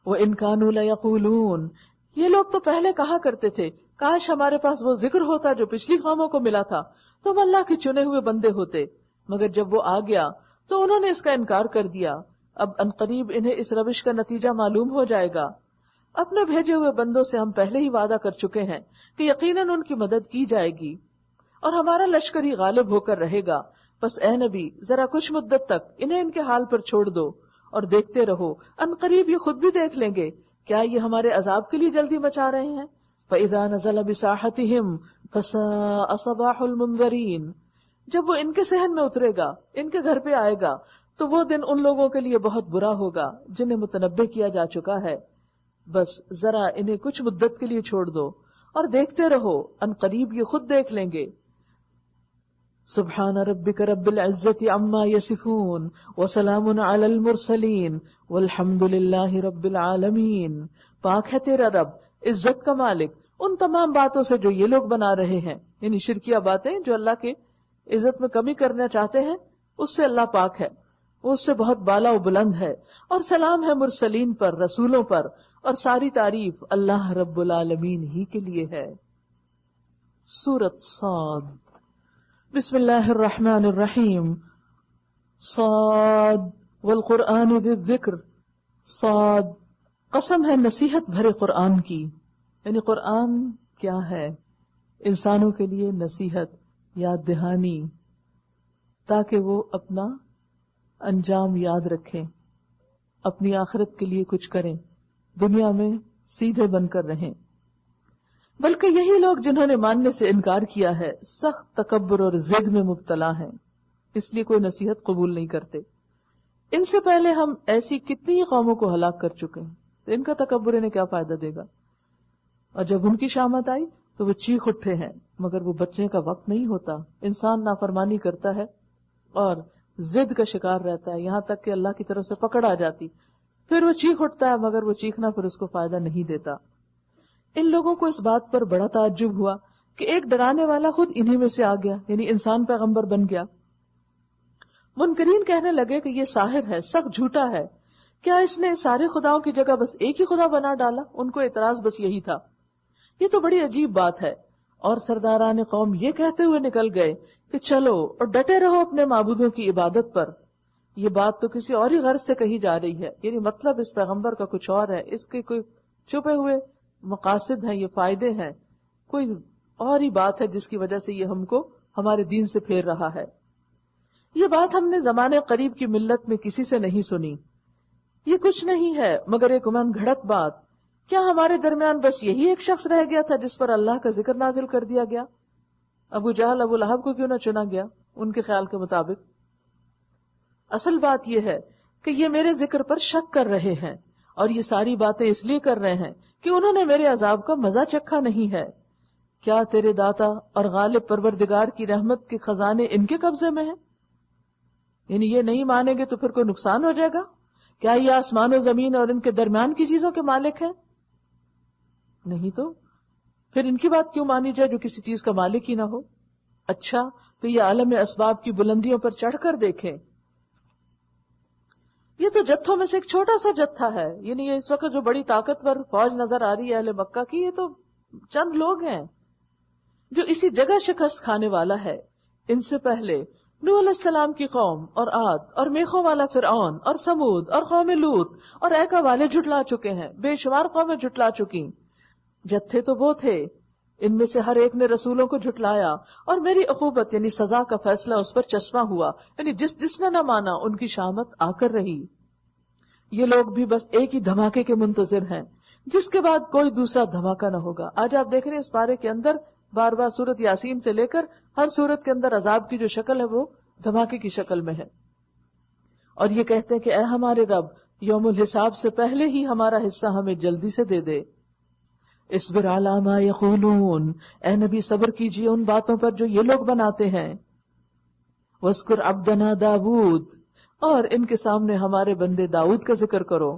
وَإِن كَانُوا لَيَقُولُونَ، یہ لوگ تو پہلے کہا کرتے تھے کاش ہمارے پاس وہ ذکر ہوتا جو پچھلی قوموں کو ملا تھا، تو ہم اللہ کے چنے ہوئے بندے ہوتے، مگر جب وہ آ گیا تو انہوں نے اس کا انکار کر دیا۔ اب انقریب انہیں اس روش کا نتیجہ معلوم ہو جائے گا۔ اپنے بھیجے ہوئے بندوں سے ہم پہلے ہی وعدہ کر چکے ہیں کہ یقیناً ان کی مدد کی جائے گی اور ہمارا لشکر ہی غالب ہو کر رہے گا۔ بس اے نبی ذرا کچھ مدت تک انہیں ان کے حال پر چھوڑ دو اور دیکھتے رہو، انقریب یہ خود بھی دیکھ لیں گے کیا یہ ہمارے عذاب کے لیے جلدی مچا رہے ہیں۔ فَإِذَا نَزَلَ بِسَاحَتِهِمْ فَسَاءَ صَبَاحُ الْمُنذَرِينَ، جب وہ ان کے صحن میں اترے گا، ان کے گھر پہ آئے گا، تو وہ دن ان لوگوں کے لیے بہت برا ہوگا جنہیں متنبہ کیا جا چکا ہے۔ بس ذرا انہیں کچھ مدت کے لیے چھوڑ دو اور دیکھتے رہو، ان قریب یہ خود دیکھ لیں گے۔ سبحان ربک رب العزت عما یصفون وسلام علی المرسلین والحمد للہ رب العالمین، پاک ہے تیرا رب عزت کا مالک ان تمام باتوں سے جو یہ لوگ بنا رہے ہیں، یعنی شرکیہ باتیں جو اللہ کے عزت میں کمی کرنا چاہتے ہیں، اس سے اللہ پاک ہے، وہ اس سے بہت بالا و بلند ہے، اور سلام ہے مرسلین پر، رسولوں پر، اور ساری تعریف اللہ رب العالمین ہی کے لیے ہے۔ سورۃ صاد، بسم اللہ الرحمن الرحیم، صاد والقرآن ذی الذکر، صاد قسم ہے نصیحت بھرے قرآن کی، یعنی قرآن کیا ہے؟ انسانوں کے لیے نصیحت، یاد دہانی، تاکہ وہ اپنا انجام یاد رکھیں، اپنی آخرت کے لیے کچھ کریں، دنیا میں سیدھے بن کر رہیں۔ بلکہ یہی لوگ جنہوں نے ماننے سے انکار کیا ہے سخت تکبر اور ضد میں مبتلا ہیں، اس لیے کوئی نصیحت قبول نہیں کرتے۔ ان سے پہلے ہم ایسی کتنی قوموں کو ہلاک کر چکے ہیں، تو ان کا تکبر انہیں کیا فائدہ دے گا؟ اور جب ان کی شامت آئی تو وہ چیخ اٹھے ہیں، مگر وہ بچنے کا وقت نہیں ہوتا۔ انسان نافرمانی کرتا ہے اور ضد کا شکار رہتا ہے، یہاں تک کہ اللہ کی طرف سے پکڑ آ جاتی، پھر وہ چیخ اٹھتا ہے، مگر وہ چیخنا پھر اس کو فائدہ نہیں دیتا۔ ان لوگوں کو اس بات پر بڑا تعجب ہوا کہ ایک ڈرانے والا خود انہی میں سے آ گیا، یعنی انسان پیغمبر بن گیا۔ منکرین کہنے لگے کہ یہ ساحر ہے، سخت جھوٹا ہے، کیا اس نے سارے خداؤں کی جگہ بس ایک ہی خدا بنا ڈالا؟ ان کو اعتراض بس یہی تھا۔ یہ تو بڑی عجیب بات ہے۔ اور سرداران قوم یہ کہتے ہوئے نکل گئے کہ چلو اور ڈٹے رہو اپنے معبودوں کی عبادت پر۔ یہ بات تو کسی اور ہی غرض سے کہی جا رہی ہے، یعنی مطلب اس پیغمبر کا کچھ اور ہے، اس کے کوئی چھپے ہوئے مقاصد ہیں، یہ فائدے ہیں، کوئی اور ہی بات ہے جس کی وجہ سے یہ ہم کو ہمارے دین سے پھیر رہا ہے۔ یہ بات ہم نے زمانے قریب کی ملت میں کسی سے نہیں سنی، یہ کچھ نہیں ہے مگر ایک من گھڑت بات۔ کیا ہمارے درمیان بس یہی ایک شخص رہ گیا تھا جس پر اللہ کا ذکر نازل کر دیا گیا؟ ابو جہل ابو لہب کو کیوں نہ چنا گیا ان کے خیال کے مطابق؟ اصل بات یہ ہے کہ یہ میرے ذکر پر شک کر رہے ہیں، اور یہ ساری باتیں اس لیے کر رہے ہیں کہ انہوں نے میرے عذاب کا مزہ چکھا نہیں ہے۔ کیا تیرے داتا اور غالب پروردگار کی رحمت کے خزانے ان کے قبضے میں ہیں؟ یعنی یہ نہیں مانیں گے تو پھر کوئی نقصان ہو جائے گا؟ کیا یہ آسمان و زمین اور ان کے درمیان کی چیزوں کے مالک ہیں؟ نہیں تو پھر ان کی بات کیوں مانی جائے جو کسی چیز کا مالک ہی نہ ہو؟ اچھا تو یہ عالم اسباب کی بلندیوں پر چڑھ کر دیکھیں، یہ تو جتھوں میں سے ایک چھوٹا سا جتھا ہے، یعنی یہ اس وقت جو بڑی طاقتور فوج نظر آ رہی ہے اہل مکہ کی، یہ تو چند لوگ ہیں جو اسی جگہ شکست کھانے والا ہے۔ ان سے پہلے نوح علیہ السلام کی قوم اور عاد اور میخوں والا فرعون اور سمود اور قوم لوط اور ایکا والے جھٹلا چکے ہیں، بے شمار قومیں جھٹلا چکی۔ جتھے تو وہ تھے، ان میں سے ہر ایک نے رسولوں کو جھٹلایا، اور میری عقوبت یعنی سزا کا فیصلہ اس پر چشمہ ہوا، یعنی جس نے نہ مانا ان کی شامت آ کر رہی۔ یہ لوگ بھی بس ایک ہی دھماکے کے منتظر ہیں جس کے بعد کوئی دوسرا دھماکہ نہ ہوگا۔ آج آپ دیکھ رہے ہیں اس پارے کے اندر بار بار سورت یاسین سے لے کر ہر سورت کے اندر عذاب کی جو شکل ہے وہ دھماکے کی شکل میں ہے، اور یہ کہتے ہیں کہ اے ہمارے رب یوم الحساب سے پہلے ہی ہمارا حصہ ہمیں جلدی سے دے دے۔ اصبر علی ما یقولون، اے نبی صبر کیجیے ان باتوں پر جو یہ لوگ بناتے ہیں۔ واذکر عبدنا داود، اور ان کے سامنے ہمارے بندے داؤد کا ذکر کرو،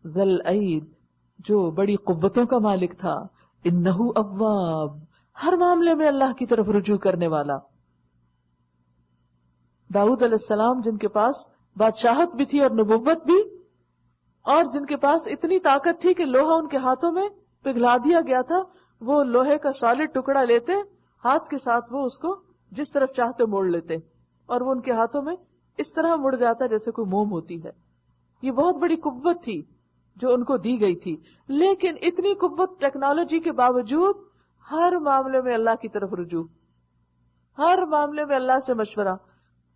ذل العید، جو بڑی قوتوں کا مالک تھا، انہ اواب، ہر معاملے میں اللہ کی طرف رجوع کرنے والا۔ داؤد علیہ السلام جن کے پاس بادشاہت بھی تھی اور نبوت بھی، اور جن کے پاس اتنی طاقت تھی کہ لوہا ان کے ہاتھوں میں پگھلا دیا گیا تھا، وہ لوہے کا سالڈ ٹکڑا لیتے، ہاتھ کے ساتھ وہ اس کو جس طرف چاہتے موڑ لیتے، اور وہ ان کے ہاتھوں میں اس طرح مڑ جاتا جیسے کوئی موم ہوتی ہے. یہ بہت بڑی قوت تھی جو ان کو دی گئی تھی. لیکن اتنی قوت ٹیکنالوجی کے باوجود ہر معاملے میں اللہ کی طرف رجوع، ہر معاملے میں اللہ سے مشورہ،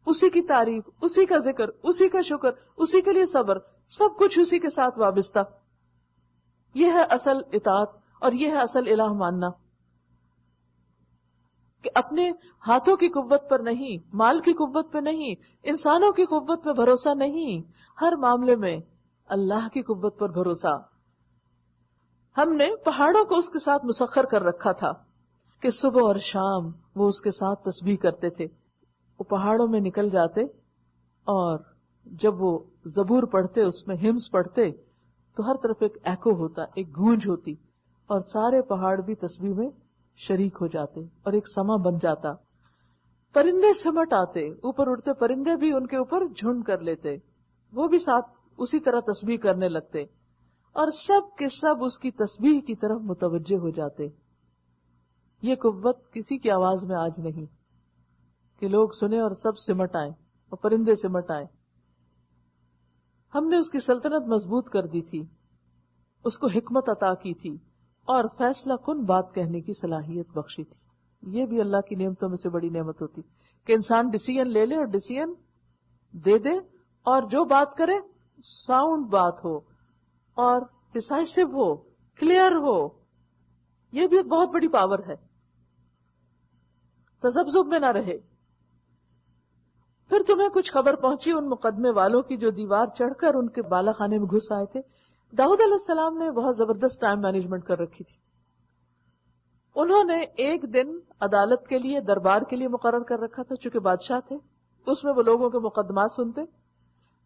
اسی کی تعریف، اسی کا ذکر، اسی کا شکر، اسی کے لیے صبر، سب کچھ اسی کے ساتھ وابستہ. یہ ہے اصل اطاعت، اور یہ ہے اصل الہ ماننا، کہ اپنے ہاتھوں کی قوت پر نہیں، مال کی قوت پہ نہیں، انسانوں کی قوت پہ بھروسہ نہیں، ہر معاملے میں اللہ کی قوت پر بھروسہ. ہم نے پہاڑوں کو اس کے ساتھ مسخر کر رکھا تھا کہ صبح اور شام وہ اس کے ساتھ تسبیح کرتے تھے. وہ پہاڑوں میں نکل جاتے اور جب وہ زبور پڑھتے، اس میں ہمس پڑھتے، تو ہر طرف ایک ایکو ہوتا، ایک گونج ہوتی، اور سارے پہاڑ بھی تسبیح میں شریک ہو جاتے اور ایک سما بن جاتا. پرندے سمٹ آتے، اوپر اڑتے پرندے بھی ان کے اوپر جھنڈ کر لیتے، وہ بھی ساتھ اسی طرح تسبیح کرنے لگتے، اور سب کے سب اس کی تسبیح کی طرف متوجہ ہو جاتے. یہ قوت کسی کی آواز میں آج نہیں کہ لوگ سنیں اور سب سمٹ آئیں اور پرندے سمٹ آئیں. ہم نے اس کی سلطنت مضبوط کر دی تھی، اس کو حکمت عطا کی تھی، اور فیصلہ کن بات کہنے کی صلاحیت بخشی تھی. یہ بھی اللہ کی نعمتوں میں سے بڑی نعمت ہوتی کہ انسان ڈیسیژن لے لے اور ڈیسیژن دے دے، اور جو بات کرے ساؤنڈ بات ہو اور ڈیسائسو ہو، کلیئر ہو. یہ بھی ایک بہت بڑی پاور ہے، تذبذب میں نہ رہے. پھر تمہیں کچھ خبر پہنچی ان مقدمے والوں کی جو دیوار چڑھ کر ان کے بالا خانے میں گھس آئے تھے. داؤد علیہ السلام نے بہت زبردست ٹائم مینجمنٹ کر رکھی تھی. انہوں نے ایک دن عدالت کے لیے، دربار کے لیے مقرر کر رکھا تھا، چونکہ بادشاہ تھے، اس میں وہ لوگوں کے مقدمات سنتے.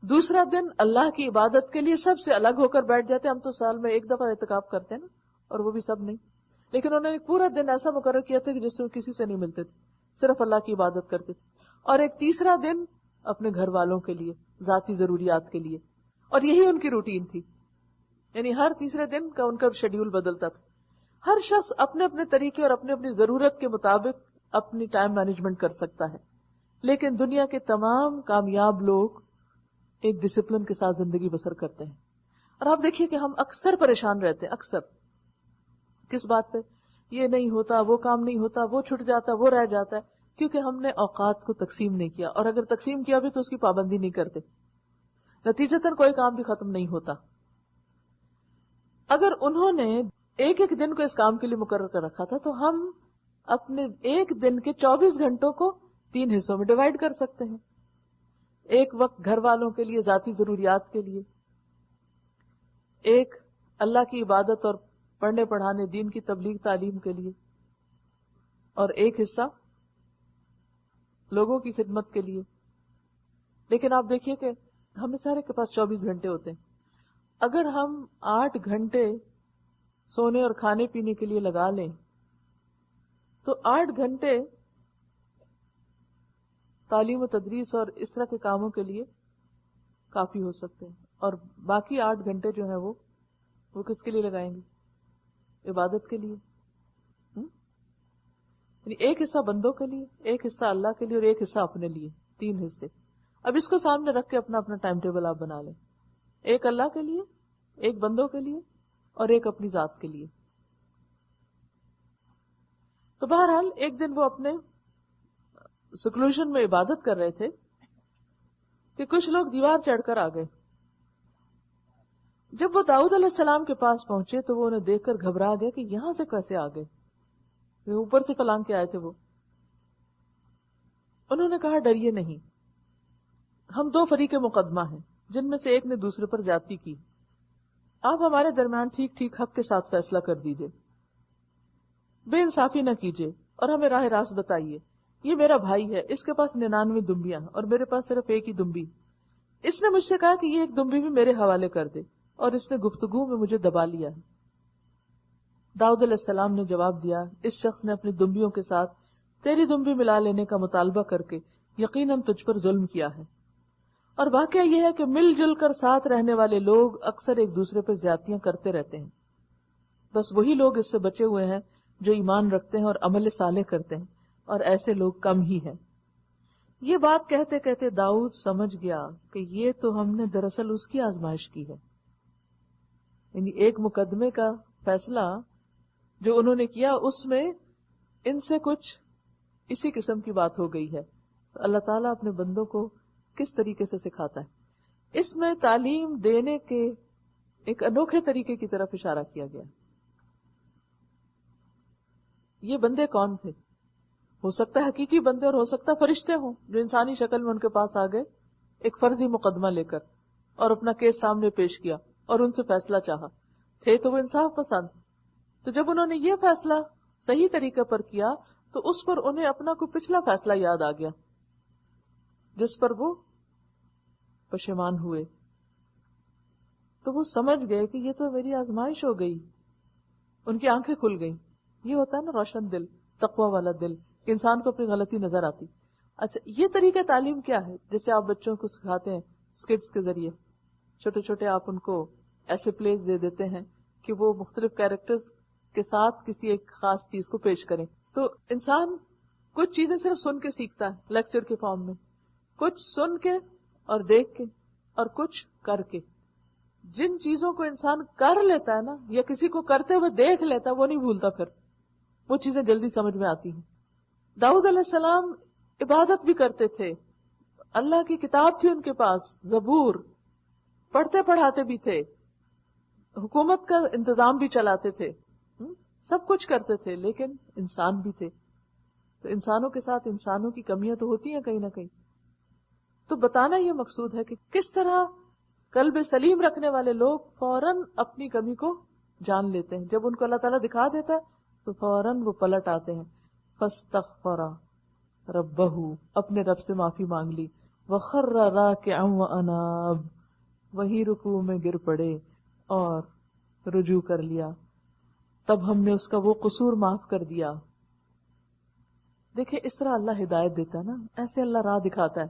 دوسرا دن اللہ کی عبادت کے لیے سب سے الگ ہو کر بیٹھ جاتے. ہم تو سال میں ایک دفعہ اعتکاف کرتے ہیں نا، اور وہ بھی سب نہیں، لیکن انہوں نے پورا دن ایسا مقرر کیا تھا کہ جس سے کسی سے نہیں ملتے تھے، صرف اللہ کی عبادت کرتے تھے. اور ایک تیسرا دن اپنے گھر والوں کے لیے، ذاتی ضروریات کے لیے. اور یہی ان کی روٹین تھی، یعنی ہر تیسرے دن کا ان کا شیڈیول بدلتا تھا. ہر شخص اپنے اپنے طریقے اور اپنی اپنی ضرورت کے مطابق اپنی ٹائم مینجمنٹ کر سکتا ہے. لیکن دنیا کے تمام کامیاب لوگ ایک ڈسپلن کے ساتھ زندگی بسر کرتے ہیں. اور آپ دیکھیے کہ ہم اکثر پریشان رہتے ہیں، اکثر کس بات پہ؟ یہ نہیں ہوتا، وہ کام نہیں ہوتا، وہ چھٹ جاتا، وہ رہ جاتا ہے، کیونکہ ہم نے اوقات کو تقسیم نہیں کیا، اور اگر تقسیم کیا بھی تو اس کی پابندی نہیں کرتے، نتیجتاً کوئی کام بھی ختم نہیں ہوتا. اگر انہوں نے ایک ایک دن کو اس کام کے لیے مقرر کر رکھا تھا تو ہم اپنے ایک دن کے 24 گھنٹوں کو 3 حصوں میں ڈیوائڈ کر سکتے ہیں. ایک وقت گھر والوں کے لیے، ذاتی ضروریات کے لیے، ایک اللہ کی عبادت اور پڑھنے پڑھانے، دین کی تبلیغ تعلیم کے لیے، اور ایک حصہ لوگوں کی خدمت کے لیے. لیکن آپ دیکھیے کہ ہمیں سارے کے پاس 24 گھنٹے ہوتے ہیں. اگر ہم 8 گھنٹے سونے اور کھانے پینے کے لیے لگا لیں تو 8 گھنٹے تعلیم و تدریس اور اس طرح کے کاموں کے لیے کافی ہو سکتے ہیں، اور باقی 8 گھنٹے جو ہیں وہ کس کے لیے لگائیں گے؟ عبادت کے لیے. یعنی ایک حصہ بندوں کے لیے، ایک حصہ اللہ کے لیے، اور ایک حصہ اپنے لیے. 3 حصے. اب اس کو سامنے رکھ کے اپنا اپنا ٹائم ٹیبل آپ بنا لیں. ایک اللہ کے لیے، ایک بندوں کے لیے، اور ایک اپنی ذات کے لیے. تو بہرحال ایک دن وہ اپنے سیکلوژن میں عبادت کر رہے تھے کہ کچھ لوگ دیوار چڑھ کر آ گئے. جب وہ داؤد علیہ السلام کے پاس پہنچے تو وہ انہیں دیکھ کر گھبرا گئے کہ یہاں سے کیسے آ گئے، اوپر سے پلانگ کے آئے تھے وہ. انہوں نے کہا ڈریے نہیں، ہم 2 فریق مقدمہ ہیں جن میں سے ایک نے دوسرے پر زیادتی کی. آپ ہمارے درمیان ٹھیک ٹھیک حق کے ساتھ فیصلہ کر دیجئے، بے انصافی نہ کیجئے، اور ہمیں راہ راست بتائیے. یہ میرا بھائی ہے، اس کے پاس 99 دمبیاں اور میرے پاس صرف ایک ہی دمبی. اس نے مجھ سے کہا کہ یہ ایک دمبی بھی میرے حوالے کر دے، اور اس نے گفتگو میں مجھے دبا لیا ہے. داؤد علیہ السلام نے جواب دیا، اس شخص نے اپنی دمبیوں کے ساتھ تیری دمبی ملا لینے کا مطالبہ کر کے یقیناً تجھ پر ظلم کیا ہے، اور واقعہ یہ ہے کہ مل جل کر ساتھ رہنے والے لوگ اکثر ایک دوسرے پہ زیادتیاں کرتے رہتے ہیں. بس وہی لوگ اس سے بچے ہوئے ہیں جو ایمان رکھتے ہیں اور عمل صالح کرتے ہیں، اور ایسے لوگ کم ہی ہیں. یہ بات کہتے کہتے داؤد سمجھ گیا کہ یہ تو ہم نے دراصل اس کی آزمائش کی ہے. یعنی ایک مقدمے کا فیصلہ جو انہوں نے کیا اس میں ان سے کچھ اسی قسم کی بات ہو گئی ہے. تو اللہ تعالیٰ اپنے بندوں کو کس طریقے سے سکھاتا ہے. اس میں تعلیم دینے کے ایک انوکھے طریقے کی طرف اشارہ کیا گیا. یہ بندے کون تھے؟ ہو سکتا ہے حقیقی بندے اور ہو سکتا ہے فرشتے ہوں جو انسانی شکل میں ان کے پاس آ گئے ایک فرضی مقدمہ لے کر اور اپنا کیس سامنے پیش کیا اور ان سے فیصلہ چاہا. تھے تو وہ انصاف پسند. تو جب انہوں نے یہ فیصلہ صحیح طریقے پر کیا تو اس پر انہیں اپنا کوئی پچھلا فیصلہ یاد آ گیا جس پر وہ پشیمان ہوئے. تو وہ سمجھ گئے کہ یہ تو میری آزمائش ہو گئی. ان کی آنکھیں کھل گئیں. یہ ہوتا ہے نا روشن دل، تقوی والا دل، کہ انسان کو اپنی غلطی نظر آتی. اچھا، یہ طریقہ تعلیم کیا ہے جسے آپ بچوں کو سکھاتے ہیں اسکٹس کے ذریعے؟ چھوٹے چھوٹے آپ ان کو ایسے پلیز دے دیتے ہیں کہ وہ مختلف کیریکٹرز کے ساتھ کسی ایک خاص چیز کو پیش کریں. تو انسان کچھ چیزیں صرف سن کے سیکھتا ہے لیکچر کے فارم میں، کچھ سن کے اور دیکھ کے، اور کچھ کر کے. جن چیزوں کو انسان کر لیتا ہے نا، یا کسی کو کرتے ہوئے دیکھ لیتا ہے، وہ نہیں بھولتا، پھر وہ چیزیں جلدی سمجھ میں آتی ہیں. داؤد علیہ السلام عبادت بھی کرتے تھے، اللہ کی کتاب تھی ان کے پاس، زبور، پڑھتے پڑھاتے بھی تھے، حکومت کا انتظام بھی چلاتے تھے، سب کچھ کرتے تھے، لیکن انسان بھی تھے. تو انسانوں کے ساتھ انسانوں کی کمیاں تو ہوتی ہیں کہیں نہ کہیں. تو بتانا یہ مقصود ہے کہ کس طرح قلب سلیم رکھنے والے لوگ فوراً اپنی کمی کو جان لیتے ہیں. جب ان کو اللہ تعالیٰ دکھا دیتا ہے تو فوراً وہ پلٹ آتے ہیں. فاستغفر ربہ، اپنے رب سے معافی مانگ لی. وخر راکعا واناب، وہی رکوع میں گر پڑے اور رجوع کر لیا. تب ہم نے اس کا وہ قصور معاف کر دیا. دیکھیں اس طرح اللہ ہدایت دیتا ہے نا، ایسے اللہ راہ دکھاتا ہے.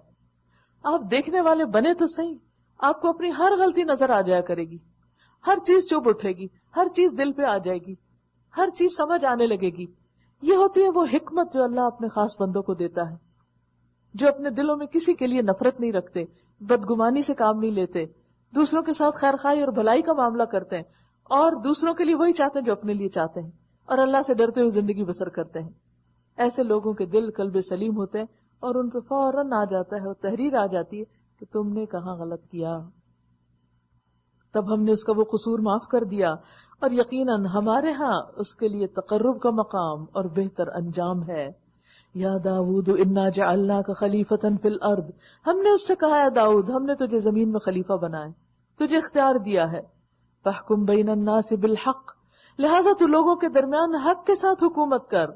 آپ دیکھنے والے بنے تو صحیح، آپ کو اپنی ہر غلطی نظر آ جایا کرے گی، ہر چیز چوب اٹھے گی، ہر چیز دل پہ آ جائے گی، ہر چیز سمجھ آنے لگے گی. یہ ہوتی ہے وہ حکمت جو اللہ اپنے خاص بندوں کو دیتا ہے، جو اپنے دلوں میں کسی کے لیے نفرت نہیں رکھتے، بدگمانی سے کام نہیں لیتے، دوسروں کے ساتھ خیر خواہی اور بھلائی کا معاملہ کرتے ہیں، اور دوسروں کے لیے وہی چاہتے ہیں جو اپنے لیے چاہتے ہیں، اور اللہ سے ڈرتے ہوئے زندگی بسر کرتے ہیں. ایسے لوگوں کے دل قلب سلیم ہوتے ہیں اور ان پہ فوراً آ جاتا ہے اور تحریر آ جاتی ہے کہ تم نے کہاں غلط کیا. تب ہم نے اس کا وہ قصور معاف کر دیا، اور یقیناً ہمارے ہاں اس کے لیے تقرب کا مقام اور بہتر انجام ہے. یا داؤد انا جعلناک خلیفۃ فی الارض، ہم نے اس سے کہا ہے داؤد، ہم نے تجھے زمین میں خلیفہ بنایا، تجھے اختیار دیا ہے. فاحکم بین الناس بالحق، لہذا تو لوگوں کے درمیان حق کے ساتھ حکومت کر.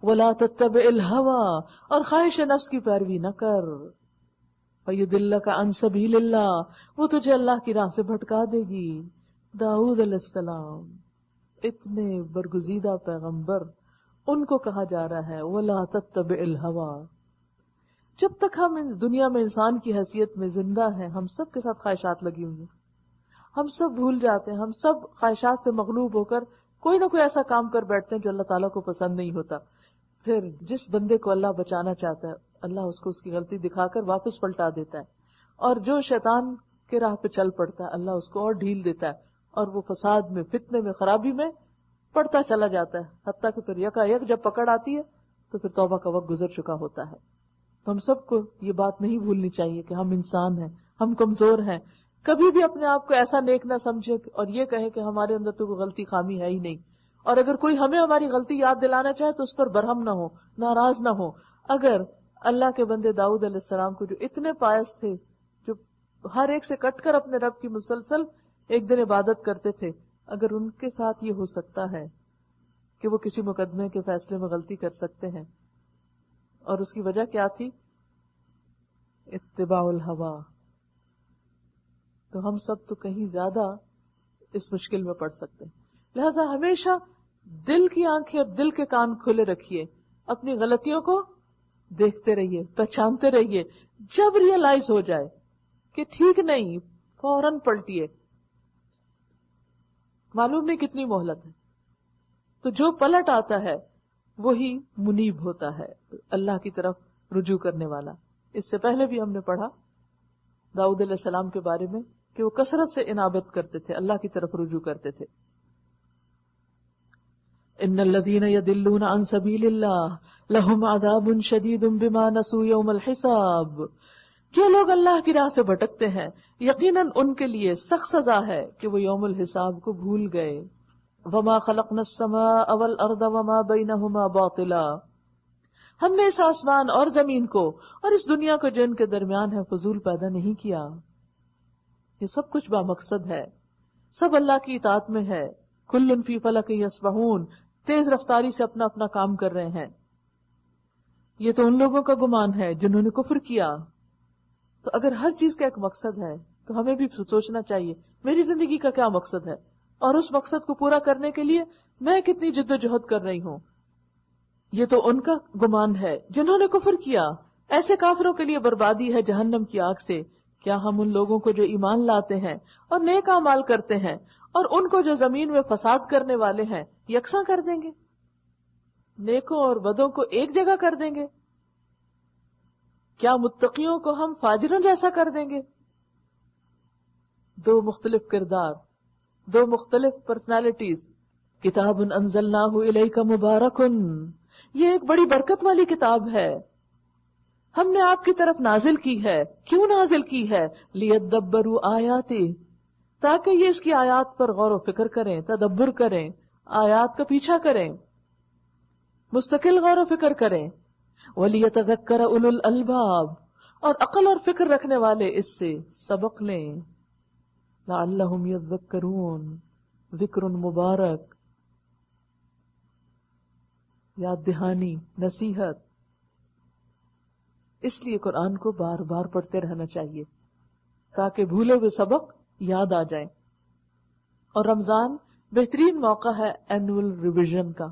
ولا تتبع الہوى، اور خواہش نفس کی پیروی نہ کر. فیضلک عن سبیل اللہ، وہ تجھے اللہ کی راہ سے بھٹکا دے گی. داؤد علیہ السلام اتنے برگزیدہ پیغمبر، ان کو کہا جا رہا ہے ولا تتبع الہوى. جب تک ہم اس دنیا میں انسان کی حیثیت میں زندہ ہیں، ہم سب کے ساتھ خواہشات لگی ہوئی ہیں. ہم سب بھول جاتے ہیں، ہم سب خواہشات سے مغلوب ہو کر کوئی نہ کوئی ایسا کام کر بیٹھتے ہیں جو اللہ تعالیٰ کو پسند نہیں ہوتا. پھر جس بندے کو اللہ بچانا چاہتا ہے، اللہ اس کو اس کی غلطی دکھا کر واپس پلٹا دیتا ہے، اور جو شیطان کے راہ پہ چل پڑتا ہے اللہ اس کو اور ڈھیل دیتا ہے، اور وہ فساد میں، فتنے میں، خرابی میں پڑتا چلا جاتا ہے، حتیٰ کہ پھر یکا یک جب پکڑ آتی ہے تو پھر توبہ کا وقت گزر چکا ہوتا ہے. تو ہم سب کو یہ بات نہیں بھولنی چاہیے کہ ہم انسان ہیں، ہم کمزور ہیں. کبھی بھی اپنے آپ کو ایسا نیک نہ سمجھے اور یہ کہے کہ ہمارے اندر تو کوئی غلطی خامی ہے ہی نہیں. اور اگر کوئی ہمیں ہماری غلطی یاد دلانا چاہے تو اس پر برہم نہ ہو، ناراض نہ ہو. اگر اللہ کے بندے داؤد علیہ السلام کو جو اتنے پائس تھے، جو ہر ایک سے کٹ کر اپنے رب کی مسلسل ایک دن عبادت کرتے تھے، اگر ان کے ساتھ یہ ہو سکتا ہے کہ وہ کسی مقدمے کے فیصلے میں غلطی کر سکتے ہیں، اور اس کی وجہ کیا تھی؟ اتباع الہوى، تو ہم سب تو کہیں زیادہ اس مشکل میں پڑ سکتے ہیں. لہذا ہمیشہ دل کی آنکھیں اور دل کے کان کھلے رکھیے، اپنی غلطیوں کو دیکھتے رہیے، پہچانتے رہیے. جب ریئلائز ہو جائے کہ ٹھیک نہیں، فوراً پلٹیے، معلوم نہیں کتنی مہلت ہے. تو جو پلٹ آتا ہے وہی منیب ہوتا ہے، اللہ کی طرف رجوع کرنے والا. اس سے پہلے بھی ہم نے پڑھا داؤد علیہ السلام کے بارے میں کہ وہ کثرت سے انابت کرتے تھے، اللہ کی طرف رجوع کرتے تھے. ان الذين يضلون عن سبيل الله لهم عذاب شديد بما نسوا يوم الحساب. جو لوگ اللہ کی راہ سے بھٹکتے ہیں یقیناً ان کے لیے سخت سزا ہے کہ وہ یوم الحساب کو بھول گئے. وما خلقنا السماء والارض وما بينهما باطلا. ہم نے اس آسمان اور زمین کو اور اس دنیا کو جو ان کے درمیان ہے فضول پیدا نہیں کیا. یہ سب کچھ با مقصد ہے، سب اللہ کی اطاعت میں ہے. کل فی فلک یسبحون، تیز رفتاری سے اپنا اپنا کام کر رہے ہیں. یہ تو ان لوگوں کا گمان ہے جنہوں نے کفر کیا. تو اگر ہر چیز کا ایک مقصد ہے تو ہمیں بھی سوچنا چاہیے میری زندگی کا کیا مقصد ہے، اور اس مقصد کو پورا کرنے کے لیے میں کتنی جد و جہد کر رہی ہوں. یہ تو ان کا گمان ہے جنہوں نے کفر کیا. ایسے کافروں کے لیے بربادی ہے جہنم کی آگ سے. کیا ہم ان لوگوں کو جو ایمان لاتے ہیں اور نیک اعمال کرتے ہیں اور ان کو جو زمین میں فساد کرنے والے ہیں یکساں کر دیں گے؟ نیکوں اور بدوں کو ایک جگہ کر دیں گے؟ کیا متقیوں کو ہم فاجروں جیسا کر دیں گے؟ دو مختلف کردار، دو مختلف پرسنالٹیز. کتاب انزلناہ الیک مبارک، یہ ایک بڑی برکت والی کتاب ہے، ہم نے آپ کی طرف نازل کی ہے. کیوں نازل کی ہے؟ لیدبروا آیاتی، تاکہ یہ اس کی آیات پر غور و فکر کریں، تدبر کریں، آیات کا پیچھا کریں، مستقل غور و فکر کریں. وَلِيَتَذَكَّرَ أُولُو الْأَلْبَابِ، اور عقل اور فکر رکھنے والے اس سے سبق لیں. لَعَلَّهُمْ يَذَّكَّرُونَ، ذکر مبارک، یاد دہانی، نصیحت. اس لیے قرآن کو بار بار پڑھتے رہنا چاہیے تاکہ بھولے ہوئے سبق یاد آ جائیں. اور رمضان بہترین موقع ہے اینول ریویژن کا.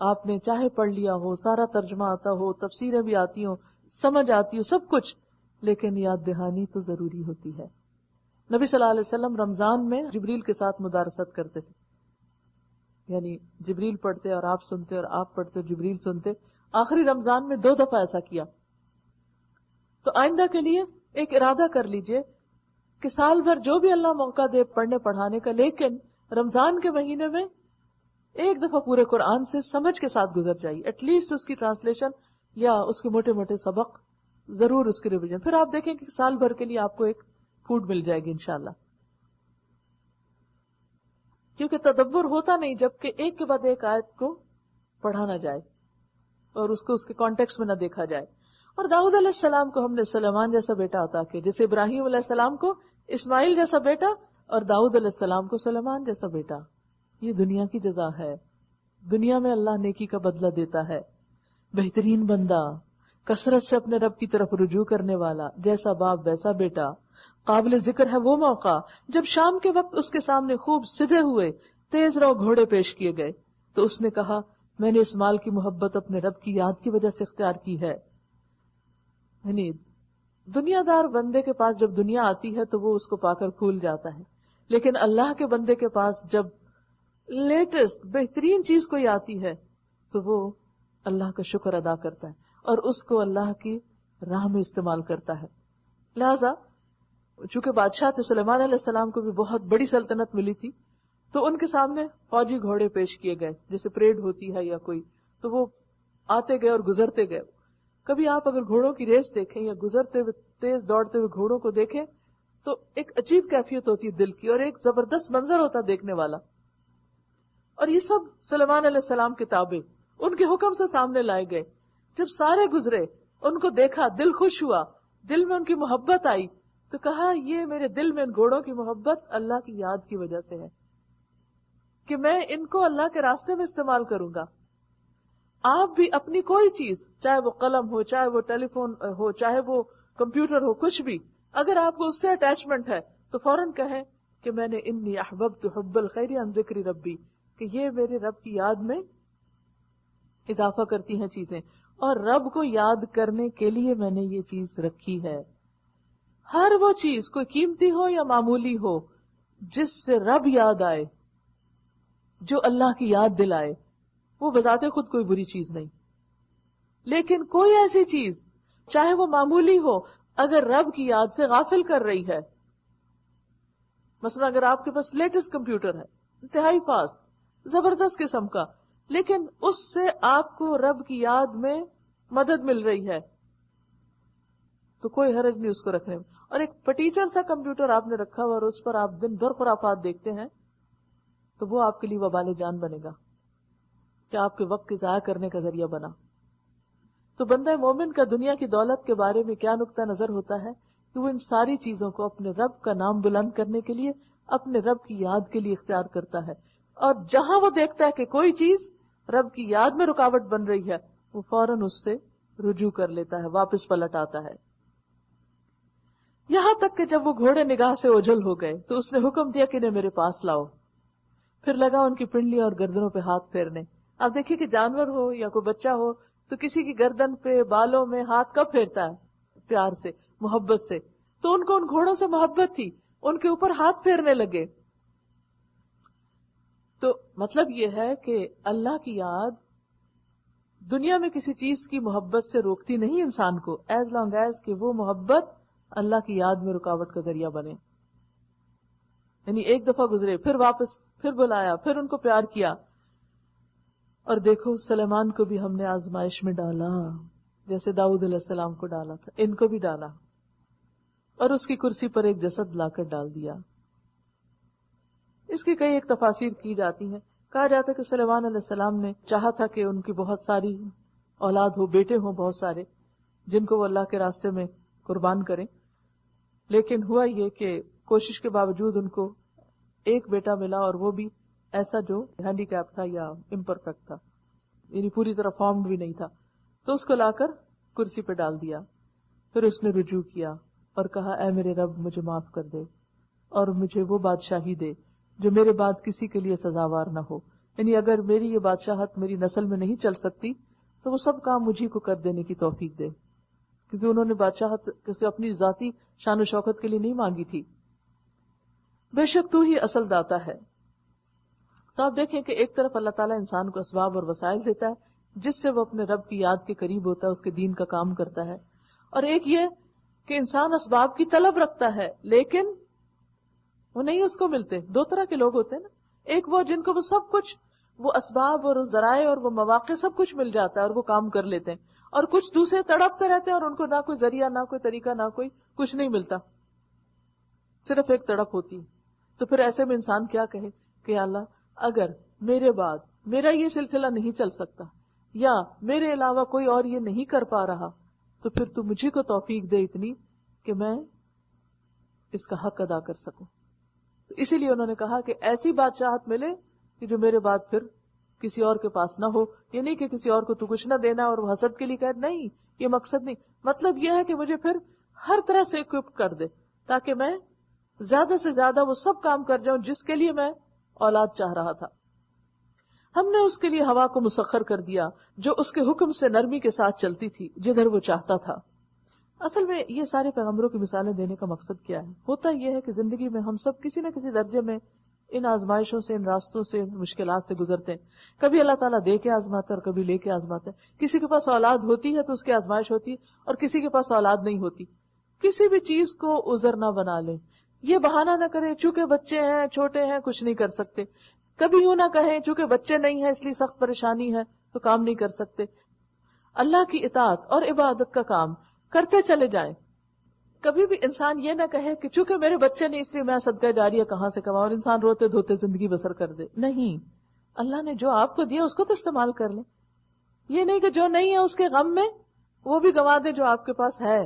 آپ نے چاہے پڑھ لیا ہو، سارا ترجمہ آتا ہو، تفسیریں بھی آتی ہوں، سمجھ آتی ہو، سب کچھ، لیکن یاد دہانی تو ضروری ہوتی ہے. نبی صلی اللہ علیہ وسلم رمضان میں جبریل کے ساتھ مدارست کرتے تھے، یعنی جبریل پڑھتے اور آپ سنتے اور آپ پڑھتے اور جبریل سنتے. آخری رمضان میں 2 دفعہ ایسا کیا. تو آئندہ کے لیے ایک ارادہ کر لیجئے کہ سال بھر جو بھی اللہ موقع دے پڑھنے پڑھانے کا، لیکن رمضان کے مہینے میں ایک دفعہ پورے قرآن سے سمجھ کے ساتھ گزر جائیے. ایٹ لیسٹ اس کی ٹرانسلیشن یا اس کے موٹے موٹے سبق ضرور، اس کی ریویژن. پھر آپ دیکھیں کہ سال بھر کے لیے آپ کو ایک فوڈ مل جائے گی انشاءاللہ. کیونکہ تدبر ہوتا نہیں جبکہ ایک کے بعد ایک آیت کو پڑھا نہ جائے اور اس کو اس کے کانٹیکس میں نہ دیکھا جائے. اور داؤد علیہ السلام کو ہم نے سلیمان جیسا بیٹا عطا کیا، جیسے ابراہیم علیہ السلام کو اسماعیل جیسا بیٹا اور داؤد علیہ السلام کو سلیمان جیسا بیٹا. یہ دنیا کی جزا ہے، دنیا میں اللہ نیکی کا بدلہ دیتا ہے. بہترین بندہ، کثرت سے اپنے رب کی طرف رجوع کرنے والا، جیسا باپ ویسا بیٹا. قابل ذکر ہے وہ موقع جب شام کے وقت اس کے سامنے خوب سدھے ہوئے تیز رو گھوڑے پیش کیے گئے تو اس نے کہا میں نے اس مال کی محبت اپنے رب کی یاد کی وجہ سے اختیار کی ہے. یعنی دنیا دار بندے کے پاس جب دنیا آتی ہے تو وہ اس کو پا کر پھول جاتا ہے، لیکن اللہ کے بندے کے پاس جب لیٹسٹ بہترین چیز کوئی آتی ہے تو وہ اللہ کا شکر ادا کرتا ہے اور اس کو اللہ کی راہ میں استعمال کرتا ہے. لہذا چونکہ بادشاہ تھے، سلیمان علیہ السلام کو بھی بہت بڑی سلطنت ملی تھی، تو ان کے سامنے فوجی گھوڑے پیش کیے گئے جیسے پریڈ ہوتی ہے یا کوئی، تو وہ آتے گئے اور گزرتے گئے. کبھی آپ اگر گھوڑوں کی ریس دیکھیں یا گزرتے ہوئے تیز دوڑتے ہوئے گھوڑوں کو دیکھیں تو ایک عجیب کیفیت ہوتی ہے دل کی اور ایک زبردست منظر ہوتا دیکھنے والا. اور یہ سب سلیمان علیہ السلام کے تابع ان کے حکم سے سامنے لائے گئے. جب سارے گزرے، ان کو دیکھا، دل خوش ہوا، دل میں ان کی محبت آئی، تو کہا یہ میرے دل میں ان گھوڑوں کی محبت اللہ کی یاد کی وجہ سے ہے کہ میں ان کو اللہ کے راستے میں استعمال کروں گا. آپ بھی اپنی کوئی چیز، چاہے وہ قلم ہو، چاہے وہ ٹیلی فون ہو، چاہے وہ کمپیوٹر ہو، کچھ بھی، اگر آپ کو اس سے اٹیچمنٹ ہے تو فوراً کہیں کہ میں نے انی احببت حب الخیر عن ذکر ربی، کہ یہ میرے رب کی یاد میں اضافہ کرتی ہیں چیزیں، اور رب کو یاد کرنے کے لیے میں نے یہ چیز رکھی ہے. ہر وہ چیز کوئی قیمتی ہو یا معمولی ہو جس سے رب یاد آئے، جو اللہ کی یاد دلائے، وہ بذات خود کوئی بری چیز نہیں. لیکن کوئی ایسی چیز چاہے وہ معمولی ہو اگر رب کی یاد سے غافل کر رہی ہے، مثلا اگر آپ کے پاس لیٹسٹ کمپیوٹر ہے، انتہائی فاسٹ، زبردست قسم کا، لیکن اس سے آپ کو رب کی یاد میں مدد مل رہی ہے تو کوئی حرج نہیں اس کو رکھنے میں. اور ایک پٹیچر سا کمپیوٹر آپ نے رکھا ہوا اور اس پر آپ دن بھر خرافات دیکھتے ہیں تو وہ آپ کے لیے وبال جان بنے گا کہ آپ کے وقت کے ضائع کرنے کا ذریعہ بنا. تو بندہ مومن کا دنیا کی دولت کے بارے میں کیا نقطہ نظر ہوتا ہے کہ وہ ان ساری چیزوں کو اپنے رب کا نام بلند کرنے کے لیے، اپنے رب کی یاد کے لیے اختیار کرتا ہے، اور جہاں وہ دیکھتا ہے کہ کوئی چیز رب کی یاد میں رکاوٹ بن رہی ہے وہ فوراً اس سے رجوع کر لیتا ہے، واپس پلٹ آتا ہے. یہاں تک کہ جب وہ گھوڑے نگاہ سے اوجھل ہو گئے تو اس نے حکم دیا کہ انہیں میرے پاس لاؤ. پھر لگا ان کی پنڈلی اور گردنوں پہ ہاتھ پھیرنے. اب دیکھیے کہ جانور ہو یا کوئی بچہ ہو تو کسی کی گردن پہ، بالوں میں ہاتھ کب پھیرتا ہے؟ پیار سے، محبت سے. تو ان کو ان گھوڑوں سے محبت تھی، ان کے اوپر ہاتھ پھیرنے لگے. تو مطلب یہ ہے کہ اللہ کی یاد دنیا میں کسی چیز کی محبت سے روکتی نہیں انسان کو، ایز لانگ ایز کہ وہ محبت اللہ کی یاد میں رکاوٹ کا ذریعہ بنے. یعنی ایک دفعہ گزرے، پھر واپس، پھر بلایا، پھر ان کو پیار کیا. اور دیکھو سلیمان کو بھی ہم نے آزمائش میں ڈالا، جیسے داؤد علیہ السلام کو ڈالا تھا، ان کو بھی ڈالا، اور اس کی کرسی پر ایک جسد لا کر ڈال دیا. اس کی کئی ایک تفاسیر کی جاتی ہیں. کہا جاتا ہے کہ سلیمان علیہ السلام نے چاہا تھا کہ ان کی بہت ساری اولاد ہو، بیٹے ہوں بہت سارے، جن کو وہ اللہ کے راستے میں قربان کریں. لیکن ہوا یہ کہ کوشش کے باوجود ان کو ایک بیٹا ملا، اور وہ بھی ایسا جو ہینڈی کیپ تھا یا امپرفیکٹ تھا، یعنی پوری طرح فارمڈ بھی نہیں تھا. تو اس کو لا کر کرسی پہ ڈال دیا. پھر اس نے رجوع کیا اور کہا اے میرے رب مجھے معاف کر دے اور مجھے وہ بادشاہی دے جو میرے بعد کسی کے لیے سزاوار نہ ہو. یعنی اگر میری یہ بادشاہت میری نسل میں نہیں چل سکتی تو وہ سب کام مجھے کو کر دینے کی توفیق دے، کیونکہ انہوں نے بادشاہت کسی اپنی ذاتی شان و شوکت کے لیے نہیں مانگی تھی. بے شک تو ہی اصل داتا ہے. تو آپ دیکھیں کہ ایک طرف اللہ تعالیٰ انسان کو اسباب اور وسائل دیتا ہے جس سے وہ اپنے رب کی یاد کے قریب ہوتا ہے، اس کے دین کا کام کرتا ہے. اور ایک یہ کہ انسان اسباب کی طلب رکھتا ہے لیکن وہ نہیں اس کو ملتے. دو طرح کے لوگ ہوتے ہیں نا، ایک وہ جن کو وہ سب کچھ، وہ اسباب اور ذرائع اور وہ مواقع سب کچھ مل جاتا ہے اور وہ کام کر لیتے ہیں، اور کچھ دوسرے تڑپتے رہتے ہیں اور ان کو نہ کوئی ذریعہ، نہ کوئی طریقہ، نہ کوئی کچھ نہیں ملتا، صرف ایک تڑپ ہوتی. تو پھر ایسے میں انسان کیا کہے کہ اللہ اگر میرے بعد میرا یہ سلسلہ نہیں چل سکتا یا میرے علاوہ کوئی اور یہ نہیں کر پا رہا تو پھر تو مجھے کو توفیق دے اتنی کہ میں اس کا حق ادا کر سکوں. تو اسی لیے انہوں نے کہا کہ ایسی بادشاہت ملے کہ جو میرے بعد پھر کسی اور کے پاس نہ ہو. یہ نہیں کہ کسی اور کو تو کچھ نہ دینا اور وہ حسد کے لیے کہے، نہیں، یہ مقصد نہیں. مطلب یہ ہے کہ مجھے پھر ہر طرح سے اکوپ کر دے تاکہ میں زیادہ سے زیادہ وہ سب کام کر جاؤں جس کے لیے میں اولاد چاہ رہا تھا. ہم نے اس کے لیے ہوا کو مسخر کر دیا جو اس کے حکم سے نرمی کے ساتھ چلتی تھی جدھر وہ چاہتا تھا. اصل میں یہ سارے پیغمبروں کی مثالیں دینے کا مقصد کیا ہے؟ ہوتا یہ ہے کہ زندگی میں ہم سب کسی نہ کسی درجے میں ان آزمائشوں سے، ان راستوں سے، ان مشکلات سے گزرتے ہیں. کبھی اللہ تعالیٰ دے کے آزماتا ہے اور کبھی لے کے آزماتا ہے. کسی کے پاس اولاد ہوتی ہے تو اس کی آزمائش ہوتی ہے اور کسی کے پاس اولاد نہیں ہوتی. کسی بھی چیز کو عذر نہ بنا لیں، یہ بہانہ نہ کریں چونکہ بچے ہیں، چھوٹے ہیں، کچھ نہیں کر سکتے. کبھی یوں نہ کہیں چونکہ بچے نہیں ہیں اس لیے سخت پریشانی ہے تو کام نہیں کر سکتے. اللہ کی اطاعت اور عبادت کا کام کرتے چلے جائیں. کبھی بھی انسان یہ نہ کہے کہ چونکہ میرے بچے نہیں اس لیے میں صدقہ جاریہ کہاں سے کماؤں، اور انسان روتے دھوتے زندگی بسر کر دے. نہیں، اللہ نے جو آپ کو دیا اس کو تو استعمال کر لیں. یہ نہیں کہ جو نہیں ہے اس کے غم میں وہ بھی گنوا دے جو آپ کے پاس ہے.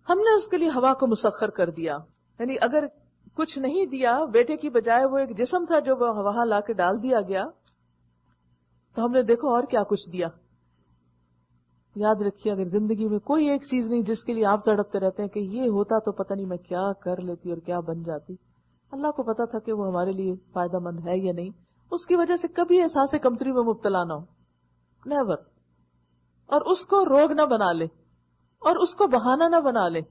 ہم نے اس کے لیے ہوا کو مسخر کر دیا. یعنی اگر کچھ نہیں دیا، بیٹے کی بجائے وہ ایک جسم تھا جو وہ وہاں لا کے ڈال دیا گیا، تو ہم نے دیکھو اور کیا کچھ دیا. یاد رکھیے اگر زندگی میں کوئی ایک چیز نہیں جس کے لیے آپ تڑپتے رہتے ہیں کہ یہ ہوتا تو پتہ نہیں میں کیا کر لیتی اور کیا بن جاتی، اللہ کو پتا تھا کہ وہ ہمارے لیے فائدہ مند ہے یا نہیں. اس کی وجہ سے کبھی احساس کمتری میں مبتلا نہ ہو، نیور. اور اس کو روگ نہ بنا لے. اور اس کو بہانہ نہ بنا لیں،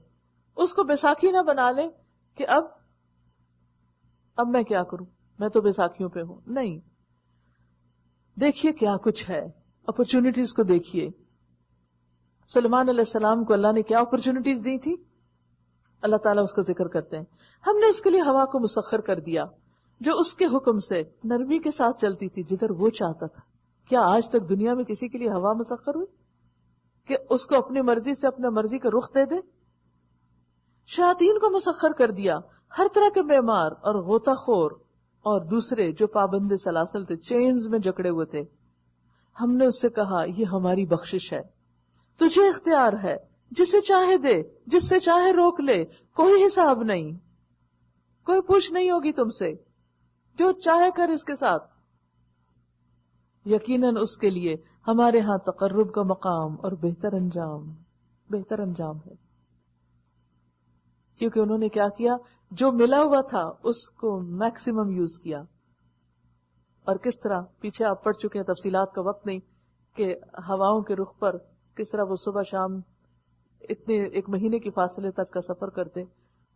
اس کو بیساکھی نہ بنا لیں کہ اب میں کیا کروں، میں تو بیساکھیوں پہ ہوں. نہیں، دیکھیے کیا کچھ ہے، اپرچونٹیز کو دیکھیے. سلیمان علیہ السلام کو اللہ نے کیا اپرچونٹیز دی تھی، اللہ تعالیٰ اس کا ذکر کرتے ہیں. ہم نے اس کے لیے ہوا کو مسخر کر دیا جو اس کے حکم سے نرمی کے ساتھ چلتی تھی جدھر وہ چاہتا تھا. کیا آج تک دنیا میں کسی کے لیے ہوا مسخر ہوئی کہ اس کو اپنی مرضی سے اپنے مرضی کا رخ دے دے؟ شیاطین کو مسخر کر دیا، ہر طرح کے بیمار اور غوطہ خور اور دوسرے جو پابند سلاسل تھے، چینز میں جکڑے ہوئے تھے. ہم نے اس سے کہا یہ ہماری بخشش ہے، تجھے اختیار ہے، جسے چاہے دے، جس سے چاہے روک لے، کوئی حساب نہیں، کوئی پوچھ نہیں ہوگی تم سے، جو چاہے کر اس کے ساتھ. یقیناً اس کے لیے ہمارے ہاں تقرب کا مقام اور بہتر انجام ہے. کیونکہ انہوں نے کیا کیا، جو ملا ہوا تھا اس کو میکسیمم یوز کیا. اور کس طرح، پیچھے آپ پڑھ چکے ہیں، تفصیلات کا وقت نہیں، کہ ہواؤں کے رخ پر کس طرح وہ صبح شام اتنے 1 مہینے کی فاصلے تک کا سفر کرتے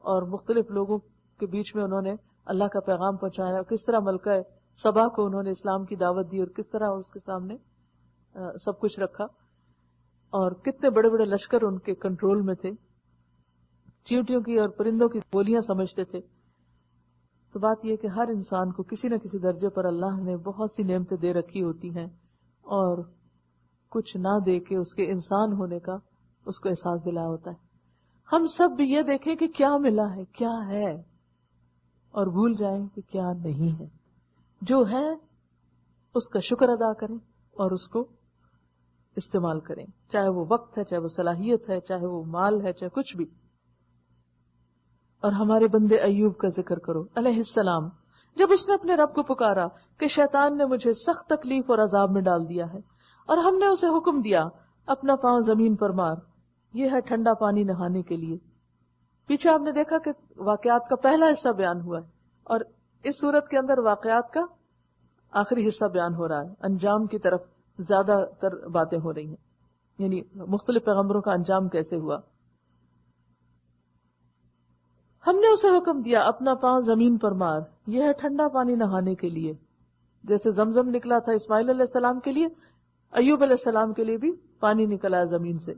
اور مختلف لوگوں کے بیچ میں انہوں نے اللہ کا پیغام پہنچایا، کس طرح ملکہ سبا کو انہوں نے اسلام کی دعوت دی اور کس طرح اس کے سامنے سب کچھ رکھا، اور کتنے بڑے بڑے لشکر ان کے کنٹرول میں تھے، چیونٹیوں کی اور پرندوں کی بولیاں سمجھتے تھے. تو بات یہ کہ ہر انسان کو کسی نہ کسی درجے پر اللہ نے بہت سی نعمتیں دے رکھی ہوتی ہیں، اور کچھ نہ دے کے اس کے انسان ہونے کا اس کو احساس دلایا ہوتا ہے. ہم سب بھی یہ دیکھیں کہ کیا ملا ہے، کیا ہے، اور بھول جائیں کہ کیا نہیں ہے. جو ہے اس کا شکر ادا کریں اور اس کو استعمال کریں، چاہے وہ وقت ہے، چاہے وہ صلاحیت ہے، چاہے وہ مال ہے، چاہے کچھ بھی. اور ہمارے بندے ایوب کا ذکر کرو علیہ السلام، جب اس نے اپنے رب کو پکارا کہ شیطان نے مجھے سخت تکلیف اور عذاب میں ڈال دیا ہے، اور ہم نے اسے حکم دیا اپنا پاؤں زمین پر مار، یہ ہے ٹھنڈا پانی نہانے کے لیے. پیچھے آپ نے دیکھا کہ واقعات کا پہلا حصہ بیان ہوا ہے، اور اس صورت کے اندر واقعات کا آخری حصہ بیان ہو رہا ہے. انجام کی طرف زیادہ تر باتیں ہو رہی ہیں، یعنی مختلف پیغمبروں کا انجام کیسے ہوا. ہم نے اسے حکم دیا اپنا پاؤں زمین پر مار، یہ ہے ٹھنڈا پانی نہانے کے لیے. جیسے زمزم نکلا تھا اسماعیل علیہ السلام کے لیے، ایوب علیہ السلام کے لیے بھی پانی نکلا زمین سے.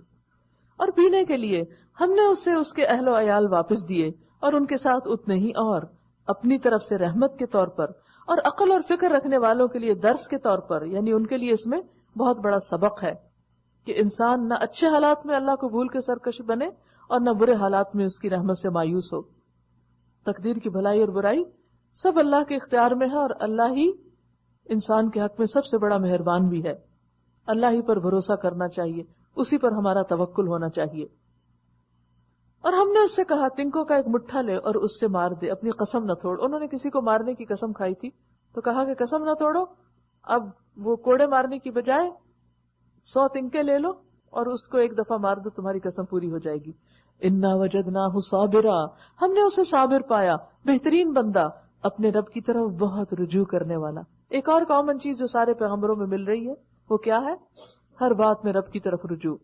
اور پینے کے لیے ہم نے اسے اس کے اہل و عیال واپس دیے، اور ان کے ساتھ اتنے ہی اور اپنی طرف سے رحمت کے طور پر اور عقل اور فکر رکھنے والوں کے لیے درس کے طور پر. یعنی ان کے لیے اس میں بہت بڑا سبق ہے کہ انسان نہ اچھے حالات میں اللہ کو بھول کے سرکش بنے اور نہ برے حالات میں اس کی رحمت سے مایوس ہو. تقدیر کی بھلائی اور برائی سب اللہ کے اختیار میں ہے، اور اللہ ہی انسان کے حق میں سب سے بڑا مہربان بھی ہے. اللہ ہی پر بھروسہ کرنا چاہیے، اسی پر ہمارا توکل ہونا چاہیے. اور ہم نے اس سے کہا تنکوں کا ایک مٹھا لے اور اس سے مار دے، اپنی قسم نہ توڑ. انہوں نے کسی کو مارنے کی قسم کھائی تھی تو کہا کہ قسم نہ توڑو، اب وہ کوڑے مارنے کی بجائے 100 تنکے لے لو اور اس کو ایک دفعہ مار دو، تمہاری قسم پوری ہو جائے گی. انا وجدناہ صابرا، ہم نے اسے صابر پایا، بہترین بندہ، اپنے رب کی طرف بہت رجوع کرنے والا. ایک اور کامن چیز جو سارے پیغمبروں میں مل رہی ہے وہ کیا ہے؟ ہر بات میں رب کی طرف رجوع.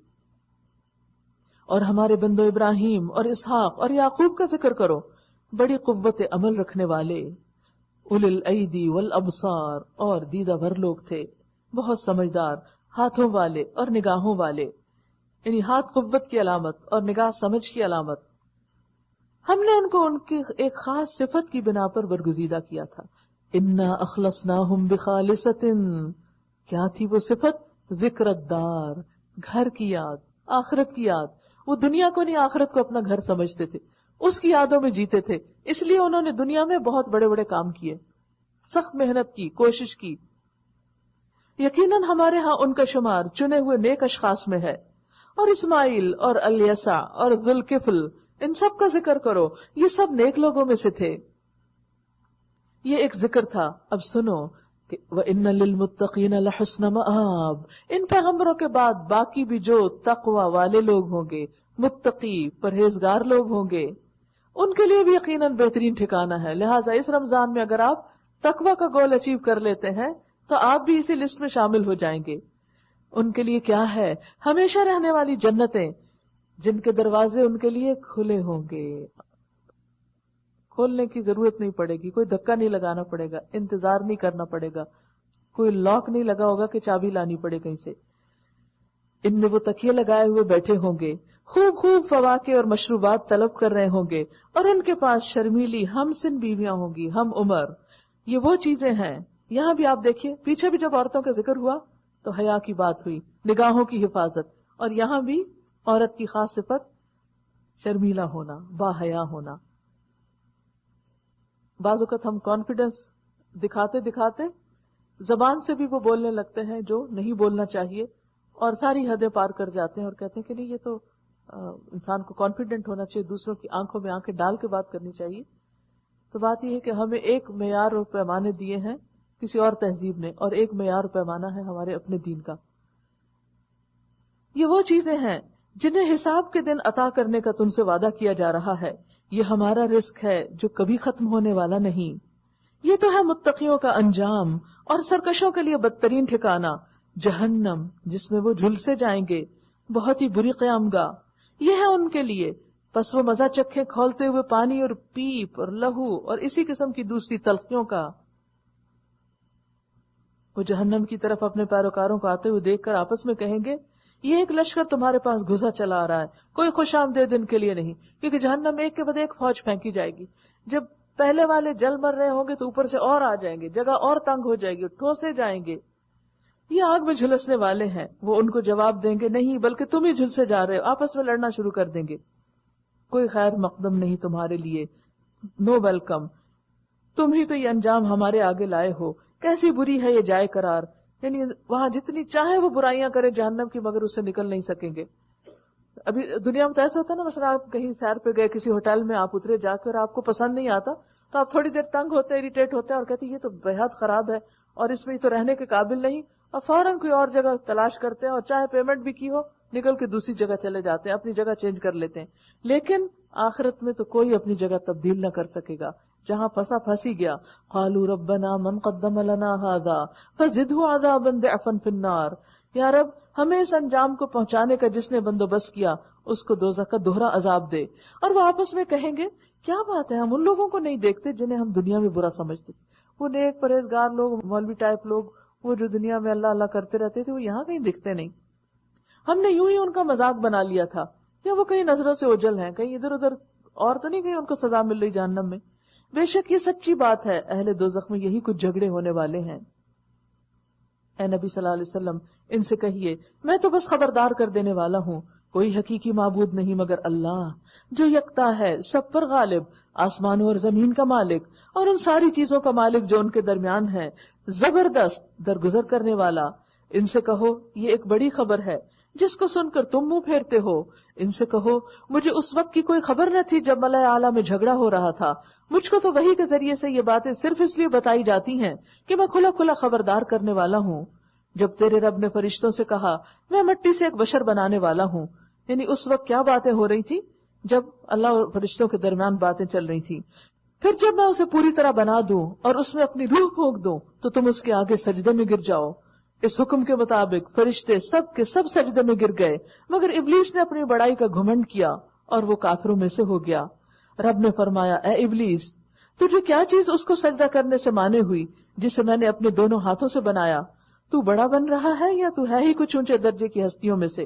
اور ہمارے بندوں ابراہیم اور اسحاق اور یعقوب کا ذکر کرو، بڑی قوت عمل رکھنے والے، اولی الایدی والابصار، اور دیدہ بھر لوگ تھے، بہت سمجھدار، ہاتھوں والے اور نگاہوں والے. یعنی ہاتھ قوت کی علامت اور نگاہ سمجھ کی علامت. ہم نے ان کو ان کی ایک خاص صفت کی بنا پر برگزیدہ کیا تھا. انا اخلصناہم بخالصۃ، کیا تھی وہ صفت؟ ذکر الدار، گھر کی یاد، آخرت کی یاد. وہ دنیا کو نہیں، آخرت کو اپنا گھر سمجھتے تھے، اس کی یادوں میں جیتے تھے. اس لیے انہوں نے دنیا میں بہت بڑے بڑے کام کیے، سخت محنت کی، کوشش کی. یقیناً ہمارے ہاں ان کا شمار چنے ہوئے نیک اشخاص میں ہے. اور اسماعیل اور الیسع اور ذوالکفل، ان سب کا ذکر کرو، یہ سب نیک لوگوں میں سے تھے. یہ ایک ذکر تھا. اب سنو کہ وَإِنَّ لِلْمُتَّقِينَ لَحُسْنَ مَآب، ان پیغمبروں کے بعد باقی بھی جو تقوی والے لوگ ہوں گے، متقی پرہیزگار لوگ ہوں گے، ان کے لیے بھی یقیناً بہترین ٹھکانہ ہے. لہٰذا اس رمضان میں اگر آپ تقوی کا گول اچیو کر لیتے ہیں تو آپ بھی اسی لسٹ میں شامل ہو جائیں گے. ان کے لیے کیا ہے؟ ہمیشہ رہنے والی جنتیں، جن کے دروازے ان کے لیے کھلے ہوں گے، کھولنے کی ضرورت نہیں پڑے گی، کوئی دھکا نہیں لگانا پڑے گا، انتظار نہیں کرنا پڑے گا، کوئی لاک نہیں لگا ہوگا کہ چابی لانی پڑے کہیں سے. ان میں وہ تکیے لگائے ہوئے بیٹھے ہوں گے، خوب خوب فواکہ اور مشروبات طلب کر رہے ہوں گے، اور ان کے پاس شرمیلی ہم سن بیویاں ہوں گی، ہم عمر. یہ وہ چیزیں ہیں. یہاں بھی آپ دیکھیے، پیچھے بھی جب عورتوں کا ذکر ہوا تو حیا کی بات ہوئی، نگاہوں کی حفاظت، اور یہاں بھی عورت کی خاص صفت شرمیلا ہونا، با حیا ہونا. بعض اوقات ہم کانفیڈنس دکھاتے دکھاتے زبان سے بھی وہ بولنے لگتے ہیں جو نہیں بولنا چاہیے، اور ساری حدیں پار کر جاتے ہیں اور کہتے ہیں کہ نہیں، یہ تو انسان کو کانفیڈنٹ ہونا چاہیے، دوسروں کی آنکھوں میں آنکھیں ڈال کے بات کرنی چاہیے. تو بات یہ ہے کہ ہمیں ایک معیار اور پیمانے دیے ہیں کسی اور تہذیب نے، اور ایک معیار پیمانہ ہے ہمارے اپنے دین کا. یہ وہ چیزیں ہیں جنہیں حساب کے دن عطا کرنے کا تم سے وعدہ کیا جا رہا ہے. یہ ہمارا رزق ہے جو کبھی ختم ہونے والا نہیں. یہ تو ہے متقیوں کا انجام، اور سرکشوں کے لیے بدترین ٹھکانہ جہنم، جس میں وہ جھلسے جائیں گے، بہت ہی بری قیامگاہ. یہ ہے ان کے لیے، پس وہ مزہ چکھے کھولتے ہوئے پانی اور پیپ اور لہو اور اسی قسم کی دوسری تلخیوں کا. وہ جہنم کی طرف اپنے پیروکاروں کو آتے ہوئے دیکھ کر آپس میں کہیں گے، یہ ایک لشکر تمہارے پاس گھسا چلا آ رہا ہے، کوئی خوش آمدید ان کے لیے نہیں، کیونکہ جہنم ایک کے بعد ایک فوج پھینکی جائے گی. جب پہلے والے جل مر رہے ہوں گے تو اوپر سے اور آ جائیں گے، جگہ اور تنگ ہو جائے گی، ٹھوسے جائیں گے. یہ آگ میں جھلسنے والے ہیں. وہ ان کو جواب دیں گے، نہیں بلکہ تم ہی جھلسے جا رہے ہو، آپس میں لڑنا شروع کر دیں گے. کوئی خیر مقدم نہیں تمہارے لیے، نو ویلکم، تم ہی تو یہ انجام ہمارے آگے لائے ہو. کیسی بری ہے یہ جائے قرار. یعنی وہاں جتنی چاہے وہ برائیاں کرے جہنم کی، مگر اس سے نکل نہیں سکیں گے. ابھی دنیا میں تو ایسا ہوتا ہے نا، مثلا آپ کہیں سیر پہ گئے، کسی ہوٹل میں آپ اترے جا کے اور آپ کو پسند نہیں آتا تو آپ تھوڑی دیر تنگ ہوتے ہیں، اریٹیٹ ہوتے ہیں اور کہتے ہیں یہ تو بےحد خراب ہے اور اس میں تو رہنے کے قابل نہیں، اور فوراً کوئی اور جگہ تلاش کرتے ہیں، اور چاہے پیمنٹ بھی کی ہو نکل کے دوسری جگہ چلے جاتے ہیں، اپنی جگہ چینج کر لیتے ہیں. لیکن آخرت میں تو کوئی اپنی جگہ تبدیل نہ کر سکے گا. جہاں پھنسا پھنسی گیا. قالوا ربنا من قدم لنا هذا فزده عذابا ضعفا في النار. یا رب ہمیں اس انجام کو پہنچانے کا جس نے بندوبست کیا اس کو دوزخ کا دوہرا عذاب دے. اور وہ آپس میں کہیں گے، کیا بات ہے، ہم ان لوگوں کو نہیں دیکھتے جنہیں ہم دنیا میں برا سمجھتے تھے. وہ نیک پرہیزگار لوگ، مولوی ٹائپ لوگ، وہ جو دنیا میں اللہ اللہ کرتے رہتے تھے، وہ یہاں کہیں دکھتے نہیں. ہم نے یوں ہی ان کا مذاق بنا لیا تھا، یا وہ کہیں نظروں سے اوجھل ہیں، کہیں ادھر ادھر اور تو نہیں کہیں ان کو سزا مل رہی جہنم میں. بے شک یہ سچی بات ہے، اہل دوزخ میں یہی کچھ جھگڑے ہونے والے ہیں. اے نبی صلی اللہ علیہ وسلم ان سے کہیے، میں تو بس خبردار کر دینے والا ہوں، کوئی حقیقی معبود نہیں مگر اللہ، جو یکتا ہے، سب پر غالب، آسمانوں اور زمین کا مالک، اور ان ساری چیزوں کا مالک جو ان کے درمیان ہے، زبردست درگزر کرنے والا. ان سے کہو یہ ایک بڑی خبر ہے جس کو سن کر تم منہ پھیرتے ہو. ان سے کہو مجھے اس وقت کی کوئی خبر نہ تھی جب ملأ اعلیٰ میں جھگڑا ہو رہا تھا، مجھ کو تو وحی کے ذریعے سے یہ باتیں صرف اس لیے بتائی جاتی ہیں کہ میں کھلا کھلا خبردار کرنے والا ہوں. جب تیرے رب نے فرشتوں سے کہا میں مٹی سے ایک بشر بنانے والا ہوں، یعنی اس وقت کیا باتیں ہو رہی تھی جب اللہ اور فرشتوں کے درمیان باتیں چل رہی تھی. پھر جب میں اسے پوری طرح بنا دوں اور اس میں اپنی روح پھونک دوں تو تم اس کے آگے سجدے میں گر جاؤ. اس حکم کے مطابق فرشتے سب کے سب سجدے میں گر گئے، مگر ابلیس نے اپنی بڑائی کا گھمنڈ کیا اور وہ کافروں میں سے ہو گیا. رب نے فرمایا، اے ابلیس، تجھے کیا چیز اس کو سجدہ کرنے سے مانے ہوئی جسے میں نے اپنے دونوں ہاتھوں سے بنایا؟ تو بڑا بن رہا ہے یا تو ہے ہی کچھ اونچے درجے کی ہستیوں میں سے؟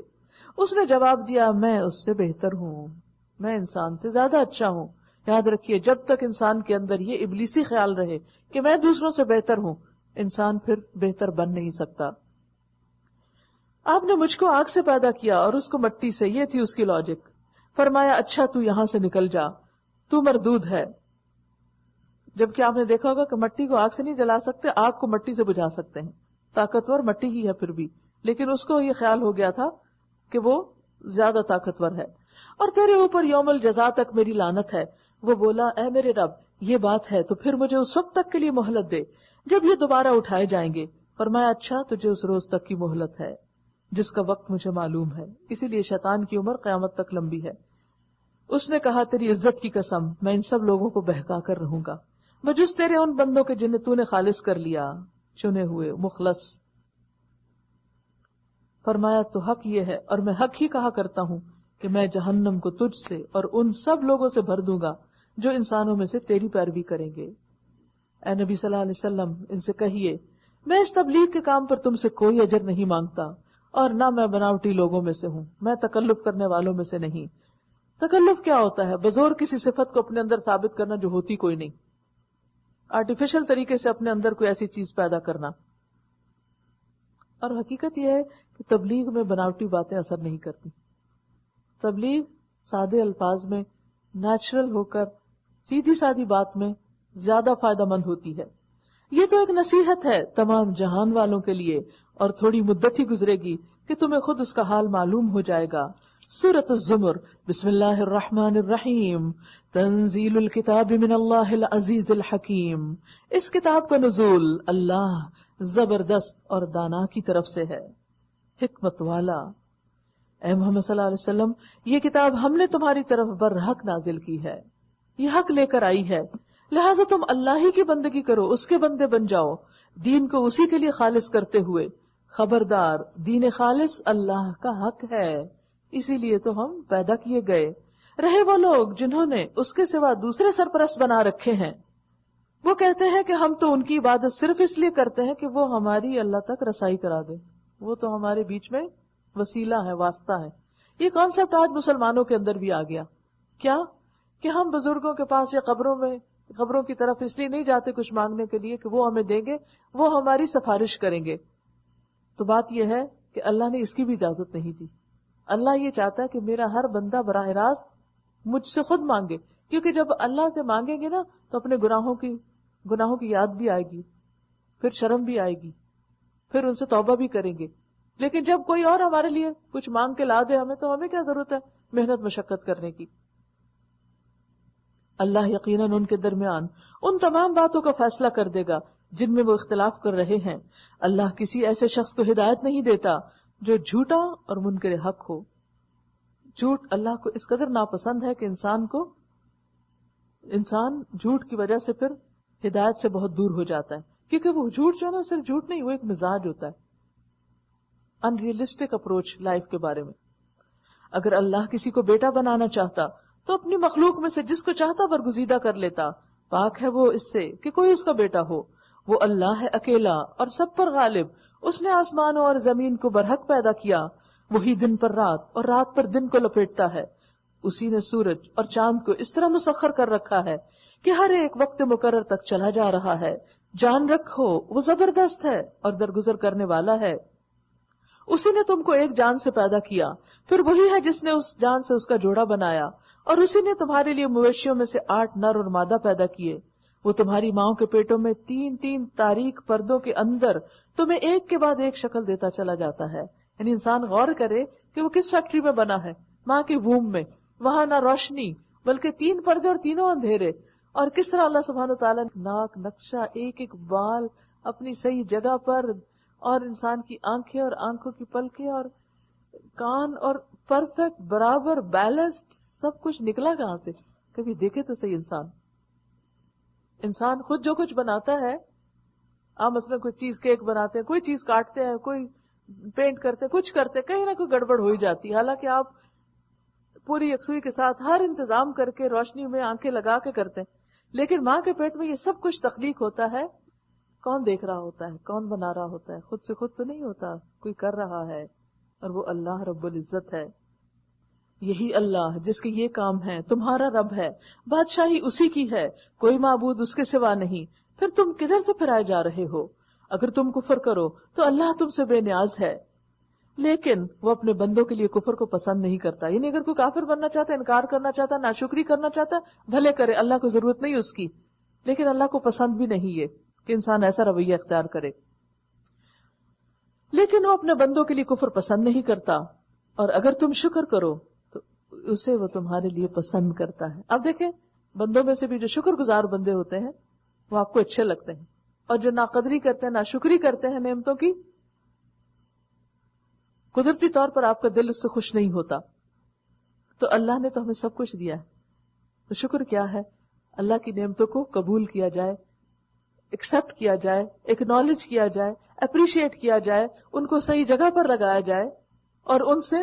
اس نے جواب دیا، میں اس سے بہتر ہوں، میں انسان سے زیادہ اچھا ہوں. یاد رکھیے، جب تک انسان کے اندر یہ ابلیسی خیال رہے کہ میں دوسروں سے بہتر ہوں، انسان پھر بہتر بن نہیں سکتا. آپ نے مجھ کو آگ سے پیدا کیا اور اس کو مٹی سے، یہ تھی اس کی لاجک. فرمایا اچھا تو یہاں سے نکل جا، تو مردود ہے. جبکہ آپ نے دیکھا ہوگا کہ مٹی کو آگ سے نہیں جلا سکتے، آگ کو مٹی سے بجھا سکتے ہیں، طاقتور مٹی ہی ہے پھر بھی، لیکن اس کو یہ خیال ہو گیا تھا کہ وہ زیادہ طاقتور ہے. اور تیرے اوپر یوم الجزا تک میری لعنت ہے. وہ بولا، اے میرے رب یہ بات ہے تو پھر مجھے اس وقت تک کے لیے مہلت دے جب یہ دوبارہ اٹھائے جائیں گے. فرمایا اچھا تجھے اس روز تک کی مہلت ہے جس کا وقت مجھے معلوم ہے، اسی لیے شیطان کی عمر قیامت تک لمبی ہے. اس نے کہا، تیری عزت کی قسم میں ان سب لوگوں کو بہکا کر رہوں گا بجز تیرے ان بندوں کے جنہیں تو نے خالص کر لیا، چنے ہوئے، مخلص. فرمایا تو حق یہ ہے اور میں حق ہی کہا کرتا ہوں کہ میں جہنم کو تجھ سے اور ان سب لوگوں سے بھر دوں گا جو انسانوں میں سے تیری پیروی کریں گے. اے نبی صلی اللہ علیہ وسلم ان سے کہیے میں اس تبلیغ کے کام پر تم سے کوئی اجر نہیں مانگتا اور نہ میں بناوٹی لوگوں میں سے ہوں، میں تکلف کرنے والوں میں سے نہیں. تکلف کیا ہوتا ہے؟ بزور کسی صفت کو اپنے اندر ثابت کرنا جو ہوتی کوئی نہیں، آرٹیفیشل طریقے سے اپنے اندر کوئی ایسی چیز پیدا کرنا. اور حقیقت یہ ہے کہ تبلیغ میں بناوٹی باتیں اثر نہیں کرتی. تبلیغ سادے الفاظ میں نیچرل ہو کر سیدھی سادی بات میں زیادہ فائدہ مند ہوتی ہے. یہ تو ایک نصیحت ہے تمام جہان والوں کے لیے، اور تھوڑی مدت ہی گزرے گی کہ تمہیں خود اس کا حال معلوم ہو جائے گا. سورۃ الزمر، بسم اللہ الرحمن الرحیم، تنزیل الکتاب من اللہ العزیز الحکیم. اس کتاب کا نزول اللہ زبردست اور دانا کی طرف سے ہے، حکمت والا. اے محمد صلی اللہ علیہ وسلم، یہ کتاب ہم نے تمہاری طرف برحق نازل کی ہے، یہ حق لے کر آئی ہے، لہٰذا تم اللہ ہی کی بندگی کرو، اس کے بندے بن جاؤ، دین کو اسی کے لیے خالص کرتے ہوئے. خبردار، دین خالص اللہ کا حق ہے، اسی لیے تو ہم پیدا کیے گئے. رہے وہ لوگ جنہوں نے اس کے سوا دوسرے سرپرست بنا رکھے ہیں، وہ کہتے ہیں کہ ہم تو ان کی عبادت صرف اس لیے کرتے ہیں کہ وہ ہماری اللہ تک رسائی کرا دے، وہ تو ہمارے بیچ میں وسیلہ ہے، واسطہ ہے. یہ کانسیپٹ آج مسلمانوں کے اندر بھی آ گیا. کیا کہ ہم بزرگوں کے پاس یا قبروں کی طرف اس لیے نہیں جاتے کچھ مانگنے کے لیے کہ وہ ہمیں دیں گے، وہ ہماری سفارش کریں گے. تو بات یہ ہے کہ اللہ نے اس کی بھی اجازت نہیں دی. اللہ یہ چاہتا ہے کہ میرا ہر بندہ براہ راست مجھ سے خود مانگے، کیونکہ جب اللہ سے مانگیں گے نا تو اپنے گناہوں کی یاد بھی آئے گی، پھر شرم بھی آئے گی، پھر ان سے توبہ بھی کریں گے. لیکن جب کوئی اور ہمارے لیے کچھ مانگ کے لا دے ہمیں، تو ہمیں کیا ضرورت ہے محنت مشقت کرنے کی. اللہ یقیناً ان کے درمیان ان تمام باتوں کا فیصلہ کر دے گا جن میں وہ اختلاف کر رہے ہیں. اللہ کسی ایسے شخص کو ہدایت نہیں دیتا جو جھوٹا اور منکر حق ہو. جھوٹ اللہ کو اس قدر ناپسند ہے کہ انسان جھوٹ کی وجہ سے پھر ہدایت سے بہت دور ہو جاتا ہے، کیونکہ وہ جھوٹ جو نا صرف جھوٹ نہیں، وہ ایک مزاج ہوتا ہے، انریلسٹک اپروچ لائف کے بارے میں. اگر اللہ کسی کو بیٹا بنانا چاہتا تو اپنی مخلوق میں سے جس کو چاہتا برگزیدہ کر لیتا. پاک ہے وہ اس سے کہ کوئی اس کا بیٹا ہو. وہ اللہ ہے اکیلا اور سب پر غالب. اس نے آسمانوں اور زمین کو برحق پیدا کیا. وہی دن پر رات اور رات پر دن کو لپیٹتا ہے. اسی نے سورج اور چاند کو اس طرح مسخر کر رکھا ہے کہ ہر ایک وقت مقرر تک چلا جا رہا ہے. جان رکھو وہ زبردست ہے اور درگزر کرنے والا ہے. اسی نے تم کو ایک جان سے پیدا کیا، پھر وہی ہے جس نے اس جان سے اس کا جوڑا بنایا. اور اسی نے تمہارے لیے مویشیوں میں سے 8 نر اور مادہ پیدا کیے. وہ تمہاری ماؤں کے پیٹوں میں 3 تاریک پردوں کے اندر تمہیں ایک کے بعد ایک شکل دیتا چلا جاتا ہے. یعنی انسان غور کرے کہ وہ کس فیکٹری میں بنا ہے، ماں کے ووم میں. وہاں نہ روشنی بلکہ 3 پردے اور تینوں اندھیرے. اور کس طرح اللہ سبحانہ وتعالیٰ ناک نقشہ، ایک بال اپنی صحیح جگہ پر، اور انسان کی آنکھیں اور آنکھوں کی پلکیں اور کان، اور پرفیکٹ برابر بیلنسڈ سب کچھ نکلا کہاں سے؟ کبھی دیکھے تو صحیح. انسان خود جو کچھ بناتا ہے، آپ مثلا کوئی چیز کیک بناتے ہیں، کوئی چیز کاٹتے ہیں، کوئی پینٹ کرتے ہیں، کچھ کرتے ہیں، کہیں نہ کوئی گڑبڑ ہو ہی جاتی ہے. حالانکہ آپ پوری یکسوئی کے ساتھ ہر انتظام کر کے روشنی میں آنکھیں لگا کے کرتے ہیں. لیکن ماں کے پیٹ میں یہ سب کچھ تخلیق ہوتا ہے. کون دیکھ رہا ہوتا ہے؟ کون بنا رہا ہوتا ہے؟ خود سے خود تو نہیں ہوتا، کوئی کر رہا ہے، اور وہ اللہ رب العزت ہے. یہی اللہ جس کے یہ کام ہے تمہارا رب ہے. بادشاہی اسی کی ہے، کوئی معبود اس کے سوا نہیں. پھر تم کدھر سے پھرائے جا رہے ہو؟ اگر تم کفر کرو تو اللہ تم سے بے نیاز ہے، لیکن وہ اپنے بندوں کے لیے کفر کو پسند نہیں کرتا. یعنی اگر کوئی کافر بننا چاہتا ہے، انکار کرنا چاہتا ہے، ناشکری کرنا چاہتا ہے، بھلے کرے، اللہ کو ضرورت نہیں اس کی. لیکن اللہ کو پسند بھی نہیں یہ کہ انسان ایسا رویہ اختیار کرے. لیکن وہ اپنے بندوں کے لیے کفر پسند نہیں کرتا، اور اگر تم شکر کرو تو اسے وہ تمہارے لیے پسند کرتا ہے. اب دیکھیں، بندوں میں سے بھی جو شکر گزار بندے ہوتے ہیں وہ آپ کو اچھے لگتے ہیں، اور جو ناقدری کرتے ہیں، ناشکری کرتے ہیں نعمتوں کی، قدرتی طور پر آپ کا دل اس سے خوش نہیں ہوتا. تو اللہ نے تو ہمیں سب کچھ دیا ہے، تو شکر کیا ہے؟ اللہ کی نعمتوں کو قبول کیا جائے، ایکسپٹ کیا جائے، ایکنالج کیا جائے، اپریشیٹ کیا جائے، ان کو صحیح جگہ پر لگایا جائے، اور ان سے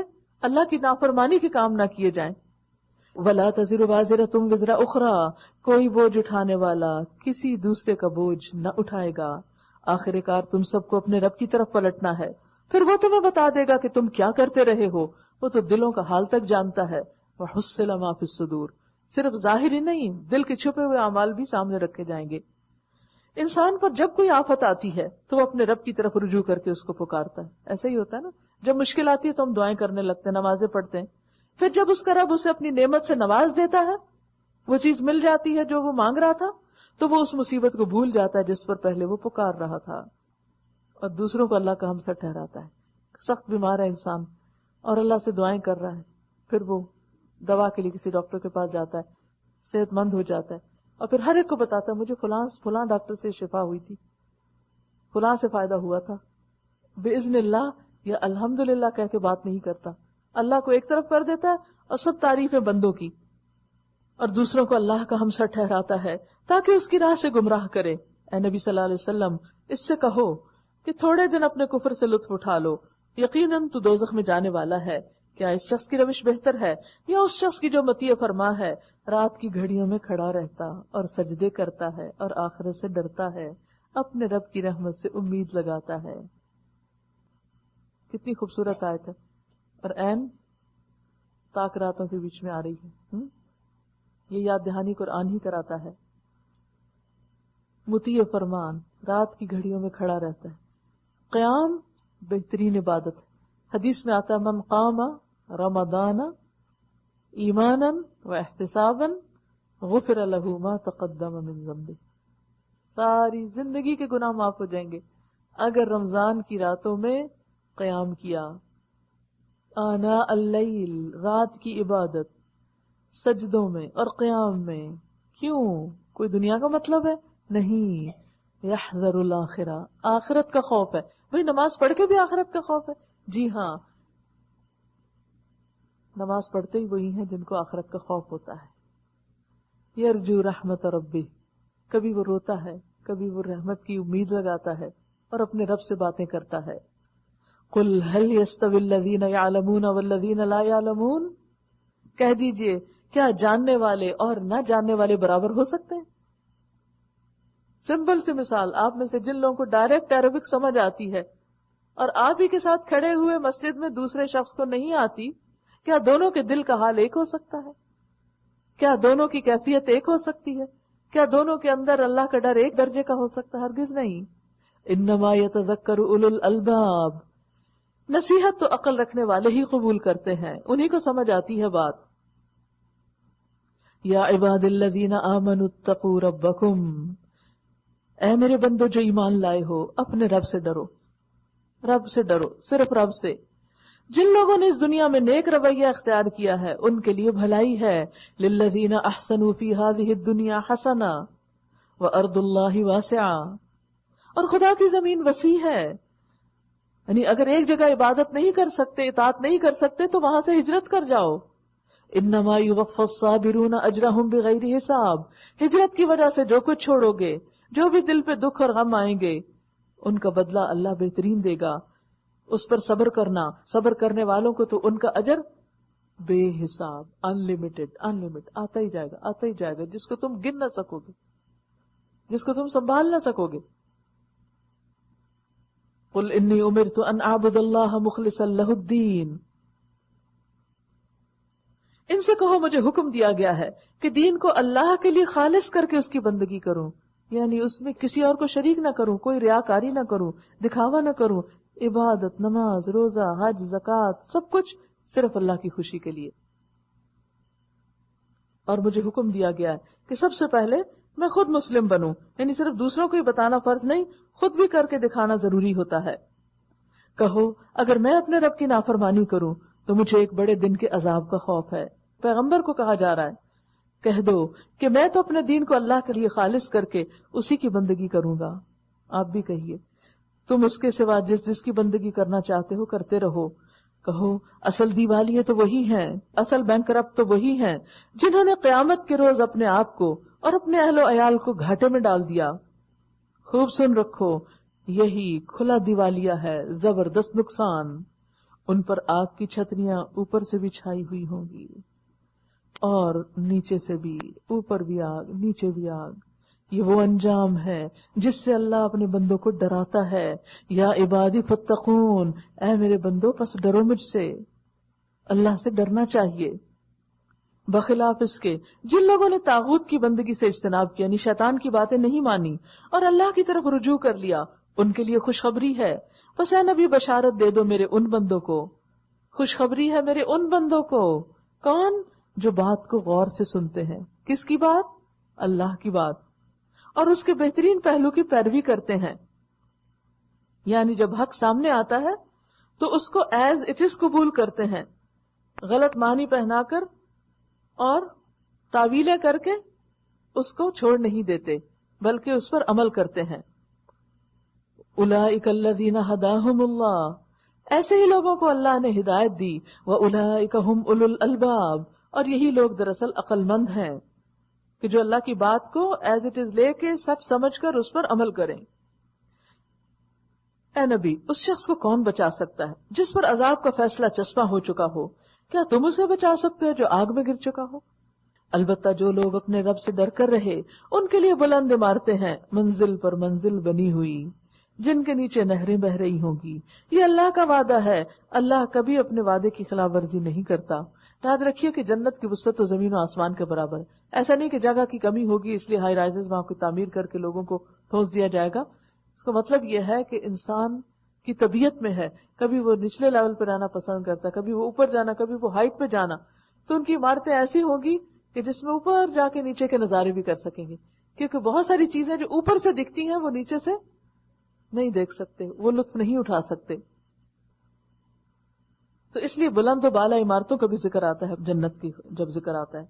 اللہ کی نافرمانی کے کام نہ کیے جائیں. وَلَا تَزِرُ وَازِرَةٌ وِزْرَ أُخْرَىٰ، کوئی بوجھ اٹھانے والا کسی دوسرے کا بوجھ نہ اٹھائے گا. آخر کار تم سب کو اپنے رب کی طرف پلٹنا ہے، پھر وہ تمہیں بتا دے گا کہ تم کیا کرتے رہے ہو. وہ تو دلوں کا حال تک جانتا ہے. وَحُصِّلَ مَا فِي الصُّدُورِ، صرف ظاہری نہیں، دل کے چھپے ہوئے اعمال بھی سامنے رکھے جائیں گے. انسان پر جب کوئی آفت آتی ہے تو وہ اپنے رب کی طرف رجوع کر کے اس کو پکارتا ہے. ایسا ہی ہوتا ہے نا، جب مشکل آتی ہے تو ہم دعائیں کرنے لگتے ہیں، نمازیں پڑھتے ہیں. پھر جب اس کا رب اسے اپنی نعمت سے نواز دیتا ہے، وہ چیز مل جاتی ہے جو وہ مانگ رہا تھا، تو وہ اس مصیبت کو بھول جاتا ہے جس پر پہلے وہ پکار رہا تھا، اور دوسروں کو اللہ کا ہمسر ٹھہراتا ہے. سخت بیمار ہے انسان اور اللہ سے دعائیں کر رہا ہے، پھر وہ دوا کے لیے کسی ڈاکٹر کے پاس جاتا ہے، صحت مند ہو جاتا ہے، اور پھر ہر ایک کو بتاتا ہے مجھے فلاں ڈاکٹر سے شفا ہوئی تھی، فلاں سے فائدہ ہوا تھا. باذن اللہ یا الحمدللہ کہہ کے بات نہیں کرتا، اللہ کو ایک طرف کر دیتا ہے اور سب تعریفیں بندوں کی، اور دوسروں کو اللہ کا ہمسر ٹھہراتا ہے تاکہ اس کی راہ سے گمراہ کرے. اے نبی صلی اللہ علیہ وسلم، اس سے کہو کہ تھوڑے دن اپنے کفر سے لطف اٹھا لو، یقیناً تو دوزخ میں جانے والا ہے. کیا اس شخص کی روش بہتر ہے یا اس شخص کی جو مطیع فرما ہے، رات کی گھڑیوں میں کھڑا رہتا اور سجدے کرتا ہے اور آخرت سے ڈرتا ہے، اپنے رب کی رحمت سے امید لگاتا ہے. کتنی خوبصورت آیت ہے، اور عین تاک راتوں کے بیچ میں آ رہی ہے. یہ یاد دہانی قرآن ہی کراتا ہے. مطیع فرمان رات کی گھڑیوں میں کھڑا رہتا ہے. قیام بہترین عبادت ہے. حدیث میں آتا ہے من قام رمضان ایمانا و احتسابا غفر له ما تقدم من ذنبه. ساری زندگی کے گناہ معاف ہو جائیں گے اگر رمضان کی راتوں میں قیام کیا. آناء اللیل، رات کی عبادت، سجدوں میں اور قیام میں. کیوں؟ کوئی دنیا کا مطلب ہے؟ نہیں. یحذر الاخرہ، آخرت کا خوف ہے. بھئی نماز پڑھ کے بھی آخرت کا خوف ہے؟ جی ہاں، نماز پڑھتے ہی وہی ہیں جن کو آخرت کا خوف ہوتا ہے. یرجو رحمت ربی، کبھی وہ روتا ہے، کبھی وہ رحمت کی امید لگاتا ہے اور اپنے رب سے باتیں کرتا ہے. قل هل يستوي الذين يعلمون والذين لا يعلمون، کہہ دیجئے کیا جاننے والے اور نہ جاننے والے برابر ہو سکتے ہیں؟ سمپل سی مثال، آپ میں سے جن لوگوں کو ڈائریکٹ عربک سمجھ آتی ہے اور آپ ہی کے ساتھ کھڑے ہوئے مسجد میں دوسرے شخص کو نہیں آتی، کیا دونوں کے دل کا حال ایک ہو سکتا ہے؟ کیا دونوں کی کیفیت ایک ہو سکتی ہے؟ کیا دونوں کے اندر اللہ کا ڈر ایک درجے کا ہو سکتا ہے؟ ہرگز نہیں. انما یتذکر اولو الالباب، نصیحت تو عقل رکھنے والے ہی قبول کرتے ہیں، انہی کو سمجھ آتی ہے بات. یا عباد الذین آمنوا اتقوا ربکم، اے میرے بندو جو ایمان لائے ہو، اپنے رب سے ڈرو. رب سے ڈرو، صرف رب سے. جن لوگوں نے اس دنیا میں نیک رویہ اختیار کیا ہے ان کے لیے بھلائی ہے. للذین احسنوا فی ہذہ الدنیا حسنہ وارض اللہ واسعہ، اور خدا کی زمین وسیع ہے. یعنی اگر ایک جگہ عبادت نہیں کر سکتے، اطاعت نہیں کر سکتے، تو وہاں سے ہجرت کر جاؤ. انما یوفی الصابرون اجرہم بغیر حساب، ہجرت کی وجہ سے جو کچھ چھوڑو گے، جو بھی دل پہ دکھ اور غم آئیں گے، ان کا بدلہ اللہ بہترین دے گا. اس پر صبر کرنا، صبر کرنے والوں کو تو ان کا اجر بے حساب، انلمیٹڈ آتا ہی جائے گا، آتا ہی جائے گا، جس کو تم گن نہ سکو گے، جس کو تم سنبھال نہ سکو گے. قل انی امرت ان اعبد اللہ مخلصا لہ الدین، ان سے کہو مجھے حکم دیا گیا ہے کہ دین کو اللہ کے لیے خالص کر کے اس کی بندگی کروں، یعنی اس میں کسی اور کو شریک نہ کروں، کوئی ریاکاری نہ کروں، دکھاوا نہ کروں. عبادت، نماز، روزہ، حج، زکوٰۃ، سب کچھ صرف اللہ کی خوشی کے لیے. اور مجھے حکم دیا گیا ہے کہ سب سے پہلے میں خود مسلم بنوں، یعنی صرف دوسروں کو ہی بتانا فرض نہیں، خود بھی کر کے دکھانا ضروری ہوتا ہے. کہو اگر میں اپنے رب کی نافرمانی کروں تو مجھے ایک بڑے دن کے عذاب کا خوف ہے. پیغمبر کو کہا جا رہا ہے کہہ دو کہ میں تو اپنے دین کو اللہ کے لیے خالص کر کے اسی کی بندگی کروں گا. آپ بھی کہیے تم اس کے سوا جس کی بندگی کرنا چاہتے ہو کرتے رہو. کہو اصل دیوالیے تو وہی ہیں، اصل بینکرپٹ تو وہی ہیں جنہوں نے قیامت کے روز اپنے آپ کو اور اپنے اہل و عیال کو گھاٹے میں ڈال دیا. خوب سن رکھو، یہی کھلا دیوالیہ ہے، زبردست نقصان. ان پر آگ کی چھتریاں اوپر سے بھی چھائی ہوئی ہوں گی اور نیچے سے بھی، اوپر بھی آگ نیچے بھی آگ. یہ وہ انجام ہے جس سے اللہ اپنے بندوں کو ڈراتا ہے. یا عبادی فتقون، اے میرے بندو پس ڈرو مجھ سے. اللہ سے ڈرنا چاہیے، بخلاف اس کے جن لوگوں نے طاغوت کی بندگی سے اجتناب کیا، یعنی شیطان کی باتیں نہیں مانی اور اللہ کی طرف رجوع کر لیا. ان کے لیے خوشخبری ہے. بس اے نبی بشارت دے دو میرے ان بندوں کو، خوشخبری ہے میرے ان بندوں کو. کون؟ جو بات کو غور سے سنتے ہیں. کس کی بات؟ اللہ کی بات، اور اس کے بہترین پہلو کی پیروی کرتے ہیں. یعنی جب حق سامنے آتا ہے تو اس کو ایز اٹ از قبول کرتے ہیں، غلط معنی پہنا کر اور تعویلیں کر کے اس کو چھوڑ نہیں دیتے، بلکہ اس پر عمل کرتے ہیں. اولئک الذین ھداھم اللہ، ایسے ہی لوگوں کو اللہ نے ہدایت دی. واولئک ھم اولو الالباب، اور یہی لوگ دراصل عقل مند ہیں کہ جو اللہ کی بات کو ایز اٹ از لے کے سچ سمجھ کر اس پر عمل کریں. اے نبی، اس شخص کو کون بچا سکتا ہے جس پر عذاب کا فیصلہ چسپاں ہو چکا ہو؟ کیا تم اسے بچا سکتے ہو جو آگ میں گر چکا ہو؟ البتہ جو لوگ اپنے رب سے ڈر کر رہے ان کے لیے بلند عمارتیں ہیں، منزل پر منزل بنی ہوئی، جن کے نیچے نہریں بہ رہی ہوں گی. یہ اللہ کا وعدہ ہے، اللہ کبھی اپنے وعدے کی خلاف ورزی نہیں کرتا. یاد رکھیے کہ جنت کی وسعت تو زمین و آسمان کے برابر ہے. ایسا نہیں کہ جگہ کی کمی ہوگی اس لیے ہائی رائزز وہاں کو تعمیر کر کے لوگوں کو ٹھونس دیا جائے گا. اس کا مطلب یہ ہے کہ انسان کی طبیعت میں ہے، کبھی وہ نچلے لیول پہ رہنا پسند کرتا، کبھی وہ اوپر جانا، کبھی وہ ہائٹ پہ جانا. تو ان کی عمارتیں ایسی ہوں گی کہ جس میں اوپر جا کے نیچے کے نظارے بھی کر سکیں گے، کیونکہ بہت ساری چیزیں جو اوپر سے دکھتی ہیں وہ نیچے سے نہیں دیکھ سکتے، وہ لطف نہیں اٹھا سکتے. تو اس لیے بلند و بالا عمارتوں کا بھی ذکر آتا ہے جنت کی جب ذکر آتا ہے،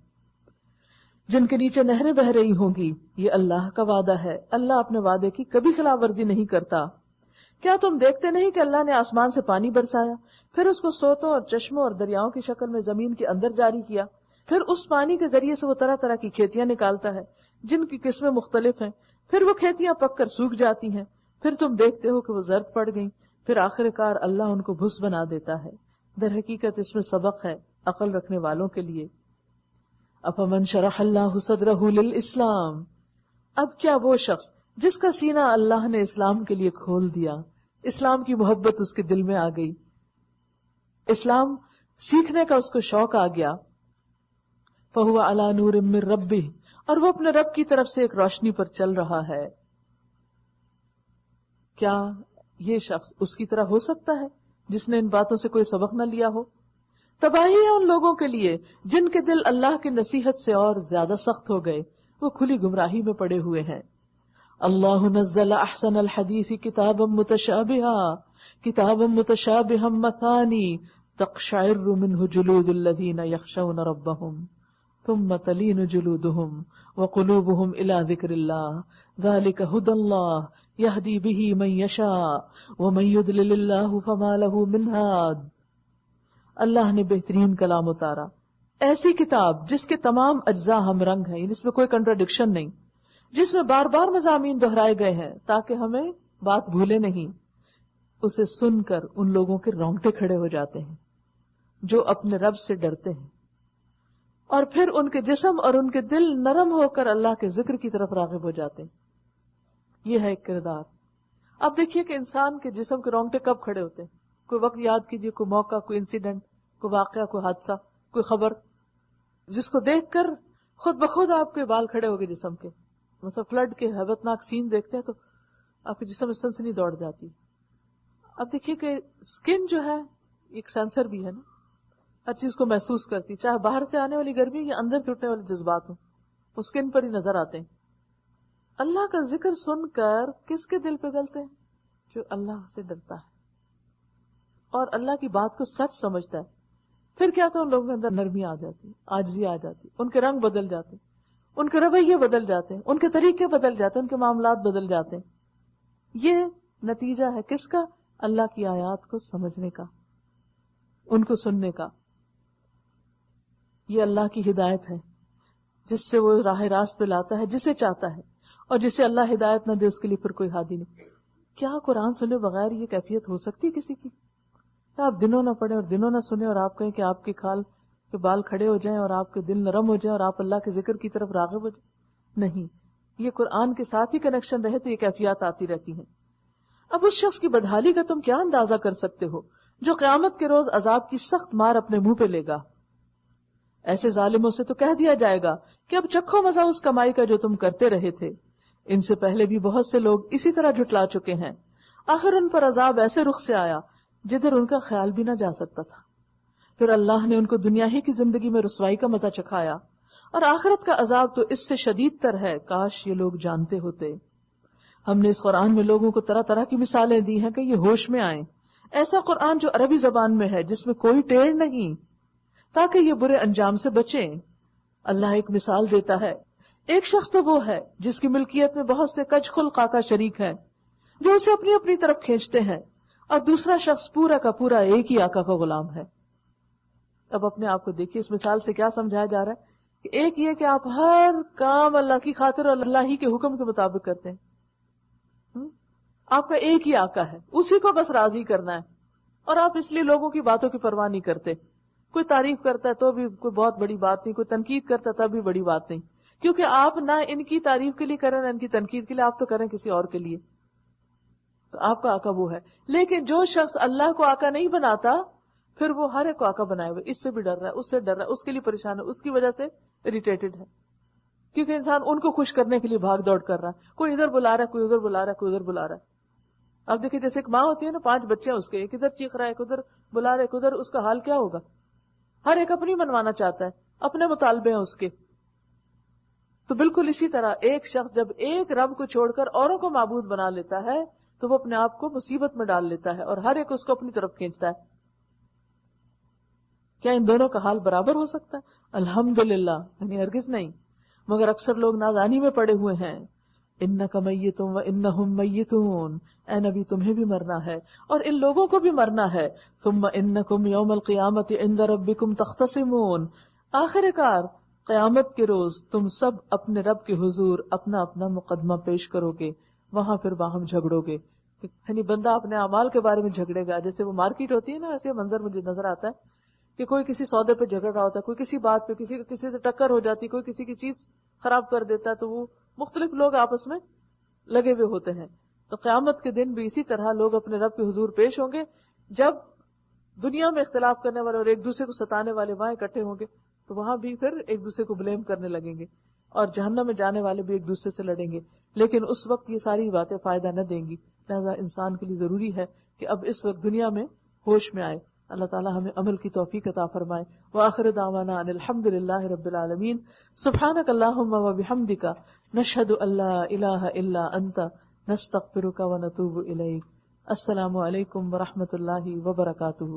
جن کے نیچے نہریں بہ رہی ہوں گی. یہ اللہ کا وعدہ ہے، اللہ اپنے وعدے کی کبھی خلاف ورزی نہیں کرتا. کیا تم دیکھتے نہیں کہ اللہ نے آسمان سے پانی برسایا، پھر اس کو سوتوں اور چشموں اور دریاؤں کی شکل میں زمین کے اندر جاری کیا، پھر اس پانی کے ذریعے سے وہ طرح طرح کی کھیتیاں نکالتا ہے جن کی قسمیں مختلف ہیں، پھر وہ کھیتیاں پک کر سوکھ جاتی ہیں، پھر تم دیکھتے ہو کہ وہ زرد پڑ گئیں، پھر آخر کار اللہ ان کو بھس بنا دیتا ہے. در حقیقت اس میں سبق ہے عقل رکھنے والوں کے لیے. افمن شرح اللہ صدرہ للاسلام، اب کیا وہ شخص جس کا سینہ اللہ نے اسلام کے لیے کھول دیا، اسلام کی محبت اس کے دل میں آ گئی، اسلام سیکھنے کا اس کو شوق آ گیا. فہو علی نور من ربہ، اور وہ اپنے رب کی طرف سے ایک روشنی پر چل رہا ہے. کیا یہ شخص اس کی طرح ہو سکتا ہے جس نے ان باتوں سے کوئی سبق نہ لیا ہو؟ تباہی ہے ان لوگوں کے لیے جن کے دل اللہ کی نصیحت سے اور زیادہ سخت ہو گئے، وہ کھلی گمراہی میں پڑے ہوئے ہیں. اللہ نزل احسن الحدیث کتابا متشابہا مثانی تقشعر منہ جلود الذین یخشون ربہم ثم تلین جلودہم وقلوبہم الی ذکر اللہ ذالک ھدی اللہ یہدی بہ من یشاء ومن یضلل اللہ فما لہ من ہاد. اللہ نے بہترین کلام اتارا، ایسی کتاب جس کے تمام اجزاء ہم رنگ ہیں، اس میں کوئی کنٹراڈکشن نہیں، جس میں بار بار مضامین دہرائے گئے ہیں تاکہ ہمیں بات بھولے نہیں. اسے سن کر ان لوگوں کے رونگٹے کھڑے ہو جاتے ہیں جو اپنے رب سے ڈرتے ہیں، اور پھر ان کے جسم اور ان کے دل نرم ہو کر اللہ کے ذکر کی طرف راغب ہو جاتے ہیں. یہ ہے ایک کردار. اب دیکھیے کہ انسان کے جسم کے رونگٹے کب کھڑے ہوتے ہیں؟ کوئی وقت یاد کیجیے، کوئی موقع، کوئی انسیڈنٹ، کوئی واقعہ، کوئی حادثہ، کوئی خبر جس کو دیکھ کر خود بخود آپ کے بال کھڑے ہو گئے جسم کے. مثلا فلڈ کے ہیبت ناک سین دیکھتے ہیں تو آپ کے جسم میں سنسنی دوڑ جاتی. اب دیکھیے کہ اسکن جو ہے ایک سینسر بھی ہے نا، ہر چیز کو محسوس کرتی، چاہے باہر سے آنے والی گرمی یا اندر سے اٹھنے والے جذبات ہوں، وہ اسکن پر ہی نظر آتے ہیں. اللہ کا ذکر سن کر کس کے دل پگھلتے ہیں؟ جو اللہ سے ڈرتا ہے اور اللہ کی بات کو سچ سمجھتا ہے. پھر کیا تھا ان لوگوں کے اندر نرمی آ جاتی، عاجزی آ جاتی، ان کے رنگ بدل جاتے، ان کے رویے بدل جاتے ہیں، ان کے طریقے بدل جاتے ہیں، ان کے معاملات بدل جاتے ہیں. یہ نتیجہ ہے کس کا؟ اللہ کی آیات کو سمجھنے کا، ان کو سننے کا. یہ اللہ کی ہدایت ہے جس سے وہ راہ راست پہ لاتا ہے جسے چاہتا ہے، اور جسے اللہ ہدایت نہ دے اس کے لیے پھر کوئی ہادی نہیں. کیا قرآن سنے بغیر یہ کیفیت ہو سکتی کسی کی؟ آپ دنوں نہ پڑھیں اور دنوں نہ سنیں اور آپ کہیں کہ آپ کے کھال کے بال کھڑے ہو جائیں اور آپ کے دل نرم ہو جائیں اور آپ اللہ کے ذکر کی طرف راغب ہو جائیں. نہیں، یہ قرآن کے ساتھ ہی کنیکشن رہے تو یہ کیفیات آتی رہتی ہیں. اب اس شخص کی بدحالی کا تم کیا اندازہ کر سکتے ہو جو قیامت کے روز عذاب کی سخت مار اپنے منہ پہ لے گا. ایسے ظالموں سے تو کہہ دیا جائے گا کہ اب چکھو مزہ اس کمائی کا جو تم کرتے رہے تھے. ان سے پہلے بھی بہت سے لوگ اسی طرح جھٹلا چکے ہیں. آخر ان پر عذاب ایسے رخ سے آیا جدھر ان کا خیال بھی نہ جا سکتا تھا. پھر اللہ نے ان کو دنیا ہی کی زندگی میں رسوائی کا مزہ چکھایا اور آخرت کا عذاب تو اس سے شدید تر ہے. کاش یہ لوگ جانتے ہوتے. ہم نے اس قرآن میں لوگوں کو طرح طرح کی مثالیں دی ہیں کہ یہ ہوش میں آئیں. ایسا قرآن جو عربی زبان میں ہے، جس میں کوئی ٹیڑھ نہیں، تاکہ یہ برے انجام سے بچیں. اللہ ایک مثال دیتا ہے. ایک شخص تو وہ ہے جس کی ملکیت میں بہت سے کج خلق آقا شریک ہیں جو اسے اپنی اپنی طرف کھینچتے ہیں، اور دوسرا شخص پورا کا پورا ایک ہی آقا کا غلام ہے. اب اپنے آپ کو دیکھیے، اس مثال سے کیا سمجھایا جا رہا ہے کہ ایک یہ کہ آپ ہر کام اللہ کی خاطر اور اللہ ہی کے حکم کے مطابق کرتے ہیں. آپ کا ایک ہی آقا ہے، اسی کو بس راضی کرنا ہے، اور آپ اس لیے لوگوں کی باتوں کی پرواہ نہیں کرتے. کوئی تعریف کرتا ہے تو بھی کوئی بہت بڑی بات نہیں، کوئی تنقید کرتا ہے تب بھی بڑی بات نہیں، کیونکہ آپ نہ ان کی تعریف کے لیے کریں نہ ان کی تنقید کے لیے، آپ تو کریں کسی اور کے لیے. تو آپ کا آقا وہ ہے. لیکن جو شخص اللہ کو آقا نہیں بناتا، پھر وہ ہر ایک کو آقا بنائے ہوئے، اس سے بھی ڈر رہا ہے، اس سے ڈر رہا ہے، اس کے لیے پریشان ہے، اس کی وجہ سے اریٹیٹڈ ہے، کیونکہ انسان ان کو خوش کرنے کے لیے بھاگ دوڑ کر رہا ہے. کوئی ادھر بلا رہا ہے، کوئی ادھر بلا رہا ہے، کوئی ادھر بلا رہا ہے. اب دیکھیں جیسے ایک ماں ہوتی ہے نا، 5 بچے ہیں اس کے، ایک ادھر چیخ رہا ہے، ایک ادھر بلا رہا ہے، ایک ادھر، اس کا حال کیا ہوگا؟ ہر ایک اپنی منوانا چاہتا ہے، اپنے مطالبے ہیں اس کے. تو بالکل اسی طرح ایک شخص جب ایک رب کو چھوڑ کر اوروں کو معبود بنا لیتا ہے تو وہ اپنے آپ کو مصیبت میں ڈال لیتا ہے اور ہر ایک اس کو اپنی طرف کھینچتا ہے. کیا ان دونوں کا حال برابر ہو سکتا ہے؟ الحمدللہ، یعنی ہرگز نہیں. مگر اکثر لوگ نادانی میں پڑے ہوئے ہیں. انک میتون و انہم میتون، اے نبی تمہیں بھی مرنا ہے اور ان لوگوں کو بھی مرنا ہے. ثم انکم یوم القیامت عند ربکم تختصمون، آخر کار قیامت کے روز تم سب اپنے رب کے حضور اپنا اپنا مقدمہ پیش کرو گے، وہاں پھر باہم جھگڑو گے. یعنی بندہ اپنے اعمال کے بارے میں جھگڑے گا. جیسے وہ مارکیٹ ہوتی ہے نا، ایسے منظر مجھے نظر آتا ہے کہ کوئی کسی سودے پہ جھگڑ رہا ہوتا ہے، کوئی کسی بات پہ، کسی سے ٹکر ہو جاتی، کوئی کسی کی چیز خراب کر دیتا ہے، تو وہ مختلف لوگ آپس میں لگے ہوئے ہوتے ہیں. تو قیامت کے دن بھی اسی طرح لوگ اپنے رب کے حضور پیش ہوں گے. جب دنیا میں اختلاف کرنے والے اور ایک دوسرے کو ستانے والے وہاں اکٹھے ہوں گے تو وہاں بھی پھر ایک دوسرے کو بلیم کرنے لگیں گے، اور جہنم میں جانے والے بھی ایک دوسرے سے لڑیں گے. لیکن اس وقت یہ ساری باتیں فائدہ نہ دیں گی. لہذا انسان کے لیے ضروری ہے کہ اب اس وقت دنیا میں ہوش میں آئے. اللہ تعالی ہمیں عمل کی توفیق عطا فرمائے. وآخر دعوانا ان الحمد للہ رب العالمین. سبحانک اللہم وبحمدک، نشہد ان لا الہ الا انت، نستغفرک ونتوب الیک. السلام علیکم ورحمۃ اللہ وبرکاتہ.